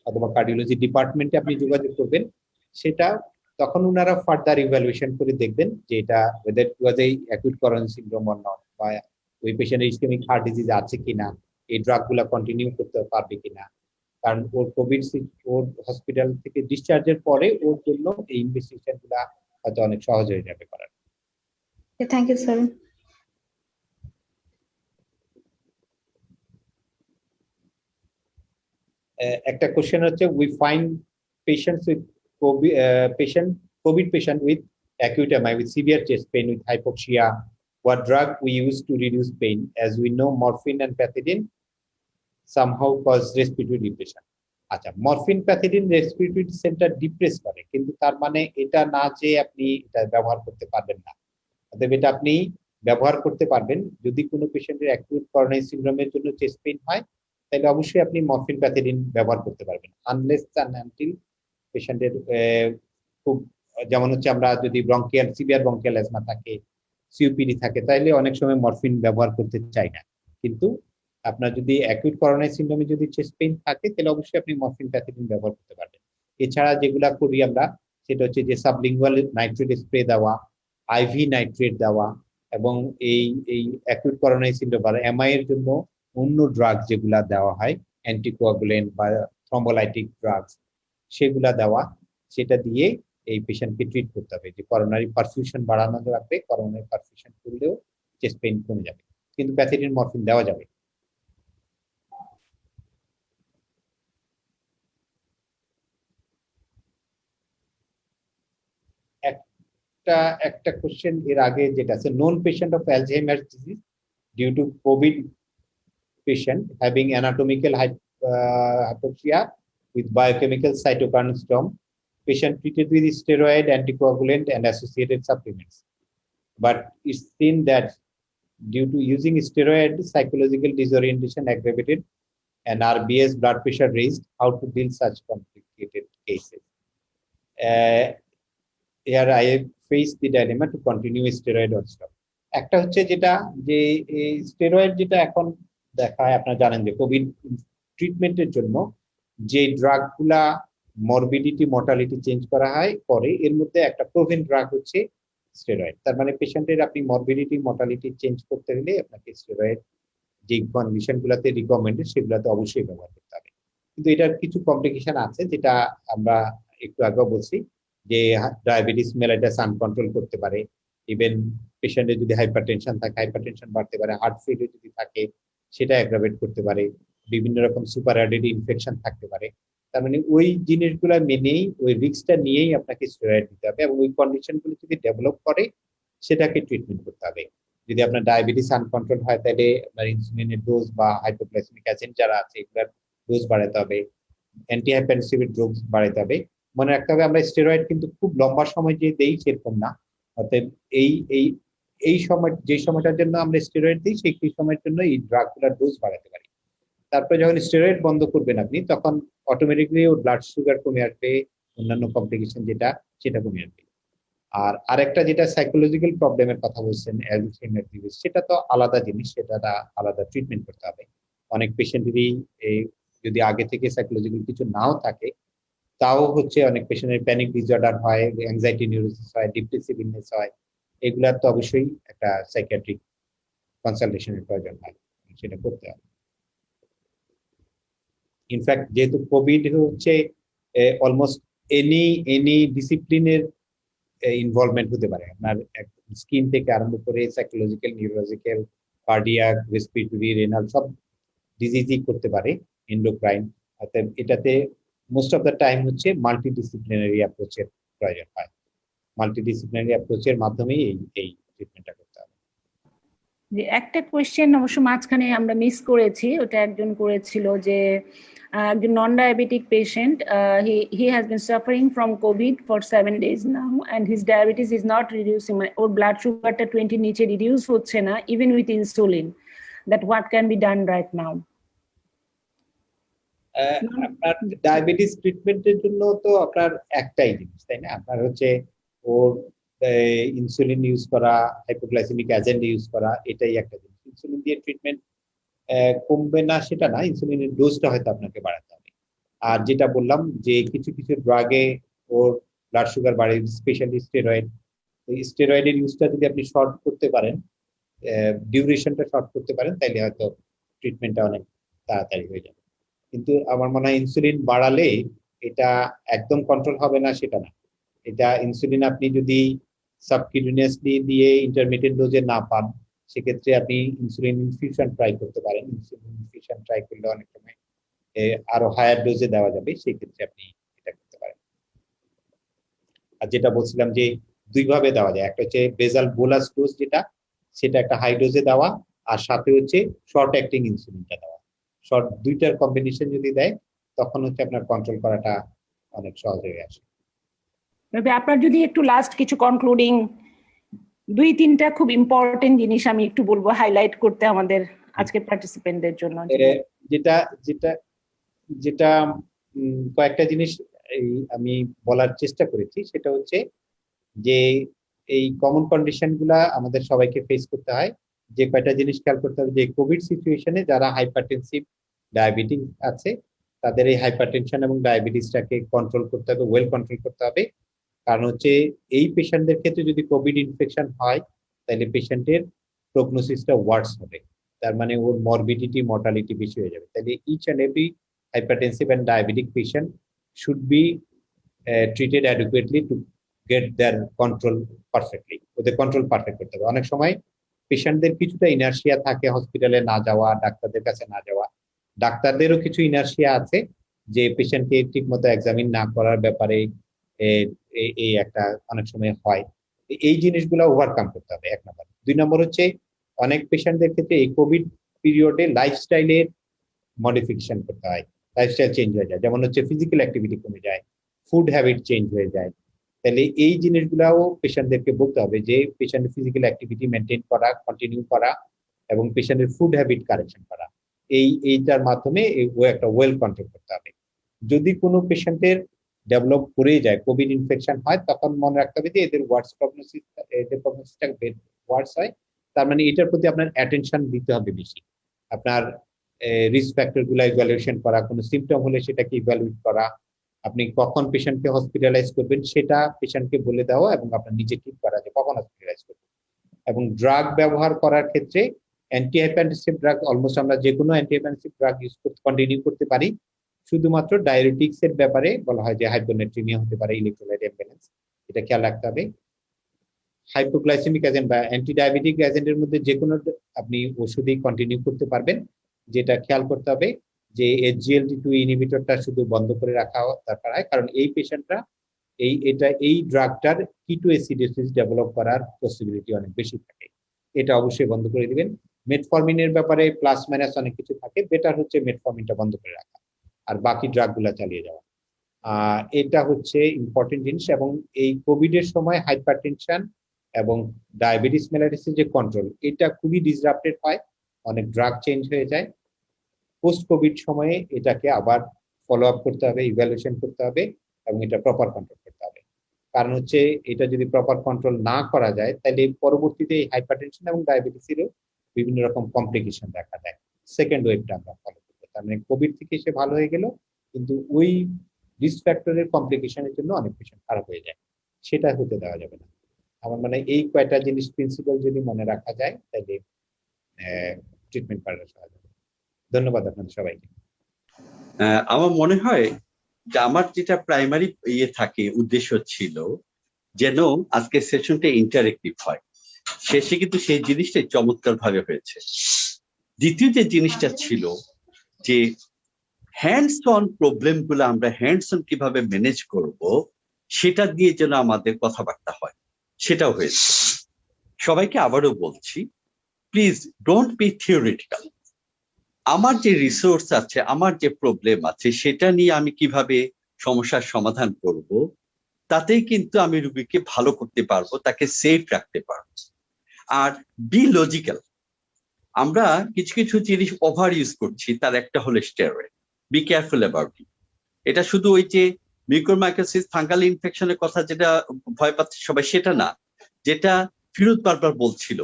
অথবা কার্ডিওলজি ডিপার্টমেন্টে আপনি যোগাযোগ করবেন। সেটা তখন ওনারা ফার্দার ইভ্যালুয়েশন করে দেখবেন যে এটা ওয়েদার ইট ওয়াজ এই acute coronary syndrome or not, বা ওই পেশেন্টের ইসকেমিক হার্ট ডিজিজ আছে কিনা, এই ড্রাগগুলা কন্টিনিউ করতে পারবে কিনা। কারণ ওর ওর হসপিটাল থেকে ডিসচার্জের পরে ওর জন্য এই ইনভেস্টিগেশন গুলা হয়তো অনেক সহজ হয়ে যাবে করার। Thank you sir. একটা কোশ্চেন হচ্ছে, we find patients with COVID patient with acute MI with severe chest pain with hypoxia, what drug we use to reduce pain? As we know, morphine and pethidine somehow cause respiratory depression. আচ্ছা, morphine pethidine respiratory centre depress করে, কিন্তু তার মানে এটা না যে আপনি এটা ব্যবহার করতে পারবেন না। অতএব এটা আপনি ব্যবহার করতে পারবেন যদি কোনো পেশেন্টের অ্যাকিউট করোনারি সিনড্রোমের জন্য চেস্ট পেইন হয়, তাহলে অবশ্যই আপনি মরফিন প্যাথিডিন ব্যবহার করতে পারবেন, আনলেস অ্যান্ড আনটিল পেশেন্টের খুব, যেমন হচ্ছে আমরা যদি ব্রঙ্কিয়াল সিভিয়ার ব্রঙ্কিয়াল অ্যাজমা থাকে, সিওপিডি থাকে, তাইলে অনেক সময় মরফিন ব্যবহার করতে চাই না। কিন্তু আপনার যদি অ্যাকিউট করোনারি সিনড্রোমে যদি চেস্ট পেইন থাকে তাহলে অবশ্যই আপনি মরফিন প্যাথিডিন ব্যবহার করতে পারবেন। এছাড়া যেগুলা করি আমরা সেটা হচ্ছে যে সাবলিঙ্গুয়াল নাইট্রেট স্প্রে দেওয়া, আইভি নাইট্রেট দেওয়া, এবং এই অ্যাকিউট করোনারি সিনড্রোম বা এমআই এর জন্য অন্য ড্রাগ যেগুলা দেওয়া হয়, অ্যান্টিকোয়াগুলেন্ট বা থ্রম্বোলাইটিক ড্রাগস, সেগুলা দেওয়া, সেটা দিয়ে এই পেশেন্টকে ট্রিট করতে হবে। যে করোনারি পারফিউশন বাড়ানো রাখবে, করোনারি পারফিউশন করলেও চেস্ট পেইন কমে যাবে, কিন্তু প্যাথিডিন মরফিন দেওয়া যাবে। একটা কোশ্চেন এর আগে যেটা আছে, known patient of Alzheimer's disease due to COVID patient having anatomical hypoxia with biochemical cytokine storm, patient treated with steroid, anticoagulant and associated supplements, but it's seen that due to using steroid, psychological disorientation aggravated and RBS blood pressure raised. How to deal such complicated cases? Here I face the dilemma to continue steroid or stop. একটা হচ্ছে যেটা যে steroid যেটা এখন দেখায়, আপনারা জানেন যে কোভিড ট্রিটমেন্টের জন্য যে ড্রাগগুলা মরবিডিটি মর্টালিটি চেঞ্জ করা হয় করে, এর মধ্যে একটা প্রোভেন ড্রাগ হচ্ছে স্টেরয়েড। তার মানে পেশেন্টের আপনি মরবিডিটি মর্টালিটি চেঞ্জ করতে হলে আপনাকে স্টেরয়েড যে কন্ডিশন গুলাতে রিকমেন্ডেড সেগুলাতে অবশ্যই ব্যবহার করতে হবে। কিন্তু এটার কিছু কমপ্লিকেশন আছে, যেটা আমরা একটু আগেও বলছি, যে ডায়াবেটিস মেলাইটাস আনকন্ট্রোল করতে পারে। ইভেন পেশেন্টের যদি হাইপারটেনশন থাকে, হাইপারটেনশন বাড়তে পারে। হার্ট ফেলিয়ার যদি থাকে সেটা অ্যাগ্রাভেট করতে পারে। বিভিন্ন রকম সুপার অ্যাডেড ইনফেকশন থাকতে পারে। তার মানে ওই জিনিসগুলা মেনেই, ওই রিস্কটা নিয়েই আপনাকে স্টেরয়েড দিতে হবে, এবং ওই কন্ডিশনগুলো যদি ডেভেলপ করে সেটাকে ট্রিটমেন্ট করতে হবে। যদি আপনার ডায়াবেটিস আনকন্ট্রোল হয় তাহলে আপনার ইনসুলিনের ডোজ বা হাইপোগ্লাইসেমিক এজেন্ট যারা আছে এগুলোর ডোজ বাড়াতে হবে, অ্যান্টি হাইপারটেনসিভ ডোজ বাড়াতে হবে। মনে রাখতে হবে আমরা স্টেরয়েড কিন্তু খুব লম্বা সময় যে দেই সেরকম না। অর্থাৎ এই সময়, যে সময়টার জন্য আমরা স্টেরয়েড দিই সেই সময়ের জন্য এই ড্রাগগুলোর ডোজ বাড়াতে পারি। তারপরে যখন স্টেরয়েড বন্ধ করবেন আপনি, তখন অটোমেটিকলি ওর ব্লাড সুগার কমে আসবে, অন্যান্য কমপ্লিকেশন যেটা সেটা কমে আসবে। আর আরেকটা যেটা সাইকোলজিক্যাল প্রবলেমের কথা বলছেন, অ্যালঝাইমার ডিজিজ, সেটা তো আলাদা জিনিস, সেটা আলাদা ট্রিটমেন্ট করতে হবে। অনেক পেশেন্টেরই যদি আগে থেকে সাইকোলজিক্যাল কিছু নাও থাকে, তাও হচ্ছে অনেক পেশেন্টের প্যানিক ডিসঅর্ডার হয়, অ্যাংজাইটি নিউরোসিস হয়, ডিপ্রেসিভ ইলনেস হয়। এগুলার তো অবশ্যই একটা সাইকিয়াট্রিক কনসালটেশনের প্রয়োজন হয়, সেটা করতে হবে। ইনফ্যাক্ট যেহেতু কোভিড হচ্ছে অলমোস্ট এনি ডিসিপ্লিনের ইনভলভমেন্ট হতে পারে, আপনার স্কিন থেকে আরম্ভ করে psychological, neurological, cardiac, respiratory, renal সব ডিজিজই করতে পারে, এন্ডোক্রাইন। অর্থাৎ এটাতে মোস্ট অফ দ্য টাইম হচ্ছে মাল্টিডিসিপ্লিনারি অ্যাপ্রোচের প্রয়োজন হয়। মাল্টিডিসিপ্লিনারি অ্যাপ্রোচের মাধ্যমেই এই ট্রিটমেন্টটা করতে হবে। যে একটা কোয়েশ্চেন অবশ্য মাঝখানে আমরা মিস করেছি, ওটা একজন করেছিল যে একজন নন diabetic patient, he has been suffering from COVID for 7 days now and his diabetes is not reducing, ওর ব্লাড সুগারটা 20 নিচে রিডিউস হচ্ছে না even with insulin, that what can be done right now? আপনার ডায়াবেটিস ট্রিটমেন্টের জন্য তো আপনার একটাই জিনিস, তাই না? আপনার হচ্ছে ওর ইনসুলিন ইউজ করা, হাইপোগ্লাইসেমিক এজেন্ট ইউজ করা, এটাই একটা জিনিস। ইনসুলিন দিয়ে ট্রিটমেন্ট কমবে না সেটা না, ইনসুলিনের ডোজটা হয়তো আপনাকে বাড়াতে হবে। আর যেটা বললাম যে কিছু কিছু ড্রাগে ওর ব্লাড সুগার বাড়ে, স্পেশালি স্টেরয়েড। স্টেরয়েডের ইউজটা যদি আপনি শর্ট করতে পারেন, ডিউরেশনটা শর্ট করতে পারেন, তাহলে হয়তো ট্রিটমেন্টটা অনেক তাড়াতাড়ি হয়ে যাবে। কিন্তু আমার মনে হয় ইনসুলিন বাড়ালে এটা একদম কন্ট্রোল হবে না সেটা না। এটা ইনসুলিন আপনি যদি সাবকিউটেনিয়াসলি দিয়ে ইন্টারমিডিয়েট ডোজে না পান, সেক্ষেত্রে আপনি ইনসুলিন ইনফিউশন ট্রাই করতে পারেন। ইনসুলিন ইনফিউশন ট্রাই করলে অনেক সময় আরো হায়ার ডোজে দেওয়া যাবে, সেই ক্ষেত্রে আপনি এটা করতে পারেন। আর যেটা বলছিলাম যে দুইভাবে দেওয়া যায়, একটা হচ্ছে বেজাল বোলাস ডোজ, যেটা সেটা একটা হাই ডোজে দেওয়া, আর সাথে হচ্ছে শর্ট অ্যাক্টিং ইনসুলিনটা দেওয়া। শর্ট দুইটার কম্বিনেশন যদি দেয় তখন হচ্ছে আপনার কন্ট্রোল করাটা অনেক সহজ হয়ে আসে। আপনার যদি একটু লাস্ট কিছু কনক্লুডিং 2-3টা খুব ইম্পর্টেন্ট জিনিস আমি একটু বলবো হাইলাইট করতে আমাদের আজকের পার্টিসিপেন্টদের জন্য। যেটা কয়েকটা জিনিস আমি বলার চেষ্টা করেছি, সেটা হচ্ছে যে এই কমন কন্ডিশন গুলা আমাদের সবাইকে ফেস করতে হয়। যে কয়টা জিনিস খেয়াল করতে হবে, যে কোভিড সিচুয়েশনে যারা হাইপারটেনসিভ ডায়াবেটিক আছে তাদের এই হাইপারটেনশন এবং ডায়াবেটিসটাকে কন্ট্রোল করতে হবে, ওয়েল কন্ট্রোল করতে হবে। কারণ হচ্ছে এই পেশেন্টদের ক্ষেত্রে যদি কোভিড ইনফেকশন হয় তাহলে পেশেন্টের প্রগনোসিসটা ওয়ার্স হবে, তার মানে ওর মরবিডিটি মর্টালিটি বেশি হয়ে যাবে। তাহলে each and every hypertensive and diabetic patient should be treated adequately to get their control perfectly. ওদের কন্ট্রোল পারফেক্ট করতে হবে। অনেক সময় পেশেন্টদের কিছুটা ইনার্শিয়া থাকে, হসপিটালে না যাওয়া, ডাক্তারদের কাছে না যাওয়া। ডাক্তারদেরও কিছু ইনার্শিয়া আছে যে পেশেন্টকে ঠিক মতো এক্সামিন না করার ব্যাপারে এই একটা অনেক সময় হয়। এই জিনিসগুলো ওভারকাম করতে হবে, 1 নম্বর। 2 নম্বর হচ্ছে অনেক পেশেন্টদের ক্ষেত্রে এই কোভিড পিরিয়ডে লাইফস্টাইলের মডিফিকেশন করতে হয়, লাইফস্টাইল চেঞ্জ হয়ে যায়। যেমন হচ্ছে ফিজিক্যাল অ্যাক্টিভিটি কমে যায়, ফুড হ্যাবিট চেঞ্জ হয়ে যায়, তাহলে এই জিনিসগুলাও পেশেন্টদেরকে বলতে হবে যে পেশেন্টের ফিজিক্যাল অ্যাক্টিভিটি মেনটেন করা, কন্টিনিউ করা এবং পেশেন্টের ফুড হ্যাবিট কারেকশন করা, এইটার মাধ্যমে ও একটা ওয়েল কন্ট্রোল করতে হবে। যদি কোনো পেশেন্টের ডেভেলপ করে যায়, কোভিড ইনফেকশন হয়, তখন মনে রাখতে হবে যে এদের প্রগনোসিসটা ওয়ার্স হয়, তার মানে এটার প্রতি আপনার অ্যাটেনশন দিতে হবে বেশি। আপনার রিস্ক ফ্যাক্টর গুলো ইভ্যালুয়েশন করা, কোনো সিমটম হলে সেটাকে ইভ্যালুয়েট করা, আপনি কখন পেশেন্টকে হসপিটালাইজ করবেন সেটা পেশেন্টকে বলে দেওয়া এবং আপনার নিজে ঠিক করা যে কখন হসপিটালাইজ করবেন। এবং ড্রাগ ব্যবহার করার ক্ষেত্রে অ্যান্টিহাইপারটেনসিভ ড্রাগ অলমোস্ট আমরা যে কোনো অ্যান্টিহাইপারটেনসিভ ড্রাগ ইউজ করতে কন্টিনিউ করতে পারি, শুধুমাত্র ডায়াবেটিক্স এর ব্যাপারে বলা হয় যে হাইপোনেট্রিমিয়া হতে পারে, ইলেকট্রোলাইট ইমব্যালেন্স, এটা খেয়াল রাখতে হবে। হাইপোগ্লাইসেমিক এজেন্ট বা অ্যান্টি ডায়াবেটিক এজেন্টের মধ্যে যে কোনো আপনি ওষুধই কন্টিনিউ করতে পারবেন, যেটা খেয়াল করতে হবে যে SGLT2 ইনহিবিটরটা শুধু বন্ধ করে রাখা দরকার হয়, কারণ এই পেশেন্টরা এই ড্রাগটার কিটোএসিডোসিস ডেভেলপ করার পসিবিলিটি অনেক বেশি থাকে, এটা অবশ্যই বন্ধ করে দিবেন। মেটফরমিনের ব্যাপারে প্লাস মাইনাস অনেক কিছু থাকে, বেটার হচ্ছে মেটফরমিনটা বন্ধ করে রাখা আর বাকি ড্রাগগুলো চালিয়ে যাওয়া। এটা হচ্ছে ইম্পর্টেন্ট জিনিস। এবং এই কোভিড এর সময় হাইপারটেনশন এবং ডায়াবেটিস মেলাইটিসের যে কন্ট্রোল, এটা খুবই ডিসরাপ্টেড হয়, অনেক ড্রাগ চেঞ্জ হয়ে যায়। পোস্ট কোভিড সময়ে এটাকে আবার ফলো আপ করতে হবে, ইভ্যালুয়েশন করতে হবে এবং এটা প্রপার কন্ট্রোল করতে হবে। কারণ হচ্ছে এটা যদি প্রপার কন্ট্রোল না করা যায় তাহলে পরবর্তীতে এই হাইপারটেনশন এবং ডায়াবেটিসেরও বিভিন্ন রকম কমপ্লিকেশন দেখা দেয়। সেকেন্ড ওয়েভটা আমরা ফলো করতে, তার মানে কোভিড থেকে সে ভালো হয়ে গেল, কিন্তু ওই রিস্ক ফ্যাক্টরের কমপ্লিকেশনের জন্য অনেক পেশেন্ট খারাপ হয়ে যায়, সেটা হতে দেওয়া যাবে না। আমার মানে এই কয়টা জিনিস প্রিন্সিপাল যদি মনে রাখা যায় তাহলে ট্রিটমেন্ট করা সহজ হবে। ধন্যবাদ আপনাদের সবাইকে। আমার মনে হয় যে আমার যেটা প্রাইমারি থাকে উদ্দেশ্য ছিল যেন আজকের সেশনটা ইন্টারেক্টিভ হয়, শেষে কিন্তু সেই জিনিসটাই চমৎকার ভাবে হয়েছে। দ্বিতীয় যে জিনিসটা ছিল যে হ্যান্ডস অন প্রবলেম গুলো আমরা হ্যান্ডস অন কিভাবে ম্যানেজ করব সেটা দিয়ে যেন আমাদের কথাবার্তা হয়, সেটাও হয়েছে। সবাইকে আবারও বলছি, প্লিজ ডোন্ট বি থিওরিটিক্যাল। আমার যে রিসোর্স আছে, আমার যে প্রবলেম আছে, সেটা নিয়ে আমি কিভাবে সমস্যার সমাধান করব, তাতেই কিন্তু আমি রোগীকে ভালো করতে পারবো, তাকে সেফ রাখতে পারবো। আর বি লজিক্যাল। আমরা কিছু কিছু জিনিস ওভার ইউজ করছি, তার একটা হলো steroid. Be careful about it. এটা শুধু ওই যে মিউকোরমাইকোসিস ফাঙ্গাল ইনফেকশনের কথা যেটা ভয় পাচ্ছে সবাই, সেটা না। যেটা ফিরোজ বারবার বলছিল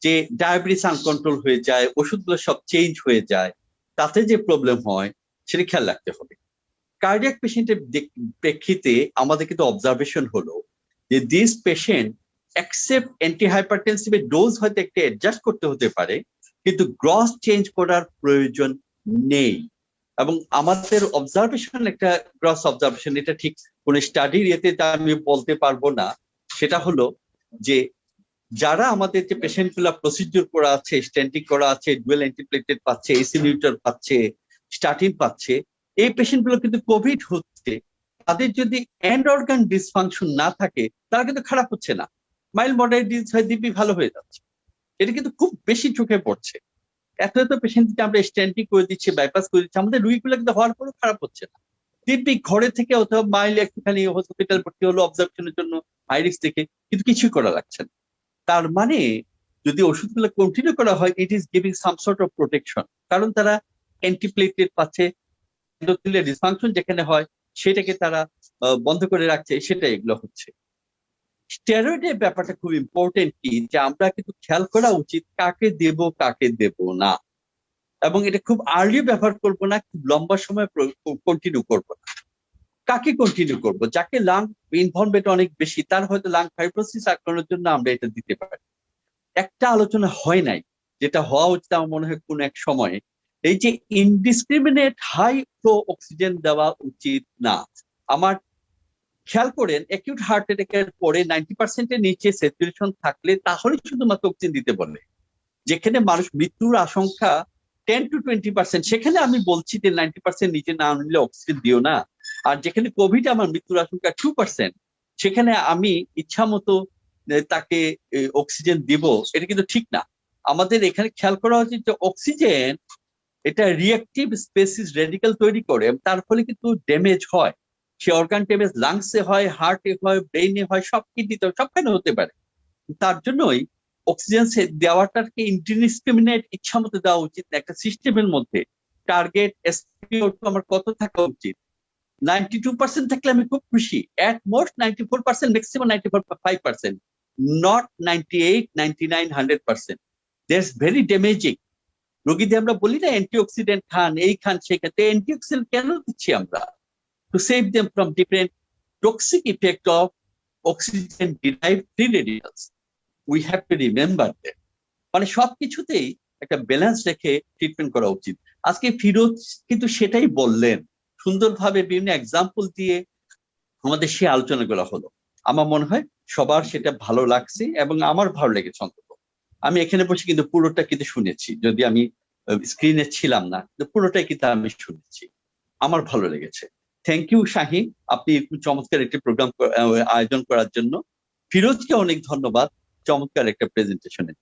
যে ডায়াবেটিস আনকন্ট্রোল হয়ে যায়, ওষুধগুলো সব চেঞ্জ হয়ে যায়, তাতে যে প্রবলেম হয় সেটা খেয়াল রাখতে হবে। কার্ডিয়াক পেশেন্টের প্রেক্ষিতে আমাদের কিন্তু অবজারভেশন হলো যে দিস পেশেন্ট অ্যাকসেপ্ট অ্যান্টিহাইপারটেনসিভের ডোজ হয়তো একটা অ্যাডজাস্ট করতে হতে পারে, কিন্তু গ্রস চেঞ্জ করার প্রয়োজন নেই। এবং আমাদের অবজারভেশন একটা গ্রস অবজারভেশন, এটা ঠিক কোন স্টাডির ইয়েতে আমি বলতে পারবো না। সেটা হলো যে যারা আমাদের যে পেশেন্ট গুলা প্রসিডিউর করা আছে, স্ট্যান্টিং করা আছে, ডুয়েল অ্যান্টিপ্লেটেড পাচ্ছে, এসি ইনহিবিটর পাচ্ছে, স্টাটিন পাচ্ছে, এই পেশেন্ট গুলো কিন্তু কোভিড হচ্ছে, তাদের যদি এন্ড অর্গান ডিসফাংশন না থাকে তারা কিন্তু খারাপ হচ্ছে না, মাইল্ড মডারেট ডিজিজ হয়, দিব্যি ভালো হয়ে যাচ্ছে। এটা কিন্তু খুব বেশি চোখে পড়ছে। এত এত পেশেন্ট আমরা স্ট্যান্টিং করে দিচ্ছি, বাইপাস করে দিচ্ছি, আমাদের রুগীগুলো কিন্তু হওয়ার পরও খারাপ হচ্ছে না, দিব্যি ঘরে থেকে অথবা মাইল্ড একটুখানি হসপিটাল ভর্তি হলো অবজারভেশনের জন্য হাই রিস্ক থেকে, কিন্তু কিছুই করা লাগছে না। তার মানে যদি ওষুধগুলো কন্টিনিউ করা হয়, it is giving some sort of protection, কারণ তারা অ্যান্টিপ্লেটলেট পাচ্ছে, এন্ডোথেলিয়াল ডিসফাংশন যেখানে হয় সেটাকে তারা বন্ধ করে রাখছে, সেটা এগুলো হচ্ছে। স্টেরয়েডের ব্যাপারটা খুব ইম্পর্টেন্ট কি, যে আমরা কিন্তু খেয়াল করা উচিত কাকে দেব কাকে দেব না, এবং এটা খুব আর্লি ব্যবহার করব না, খুব লম্বা সময় কন্টিনিউ করব না। কাকে কন্টিনিউ করব? যাকে লাং ইনভলভমেন্ট অনেক বেশি, তার হয়তো লাং ফাইব্রোসিস আক্রমণের জন্য আমরা এটা দিতে পারি। একটা আলোচনা হয় নাই, যেটা হওয়া উচিত আমার মনে হয় কোন এক সময়ে, এই যে ইনডিসক্রিমিনেট হাই ফ্লো অক্সিজেন দেওয়া উচিত না। আমার খেয়াল করেন অ্যাকিউট হার্ট অ্যাটাকের পরে 90% এর নিচে স্যাচুরেশন থাকলে তাহলে শুধুমাত্র অক্সিজেন দিতে বলে। যেখানে মানুষ মৃত্যুর আশঙ্কা 10 to 20%, সেখানে আমি বলছি যে 90% নিচে না নিলে অক্সিজেন দিও না। আর যেখানে কোভিড আমার মৃত্যুর আশঙ্কা 2%, সেখানে আমি ইচ্ছা মতো তাকে অক্সিজেন দিব, এটা কিন্তু ঠিক না। আমাদের এখানে খেয়াল করা উচিত যে অক্সিজেন এটা রিঅ্যাক্টিভ স্পেসিস রেডিক্যাল তৈরি করে, তার ফলে কিন্তু ড্যামেজ হয়। সে অর্গান ড্যামেজ লাংসে হয়, হার্টে হয়, ব্রেইনে হয়, সব কিডনিতে সবখানে হতে পারে। তার জন্যই অক্সিজেন দেওয়াটাকে ইনডিসক্রিমিনেট ইচ্ছা মতো দেওয়া উচিত না। একটা সিস্টেমের মধ্যে টার্গেট SpO2 আমার কত থাকা উচিত, 92% থাকলে আমি খুব খুশি, at most 94%, maximum 94.5%, not 98, 99, 100%. That's very damaging. রোগীদের আমরা বলি না অ্যান্টিঅক্সিডেন্ট খান, এই খান সেই খান, অ্যান্টিঅক্সিডেন্ট কেন দিচ্ছি আমরা? To save them from different toxic effect of oxygen derived free radicals. We have to remember that. মানে সবকিছুতেই একটা ব্যালেন্স রেখে ট্রিটমেন্ট করা উচিত। আজকে ফিরোজ কিন্তু সেটাই বললেন, সুন্দরভাবে বিভিন্ন এক্সাম্পল দিয়ে আমাদের সে আলোচনাগুলো হলো। আমার মনে হয় সবার সেটা ভালো লাগছে এবং আমার ভালো লেগেছে। অন্তত আমি এখানে বসে কিন্তু পুরোটা কিন্তু শুনেছি, যদি আমি স্ক্রিনে ছিলাম না, পুরোটাই কিন্তু আমি শুনেছি, আমার ভালো লেগেছে। থ্যাংক ইউ শাহিন, আপনি চমৎকার একটি প্রোগ্রাম আয়োজন করার জন্য। ফিরোজকে অনেক ধন্যবাদ চমৎকার একটা প্রেজেন্টেশনের।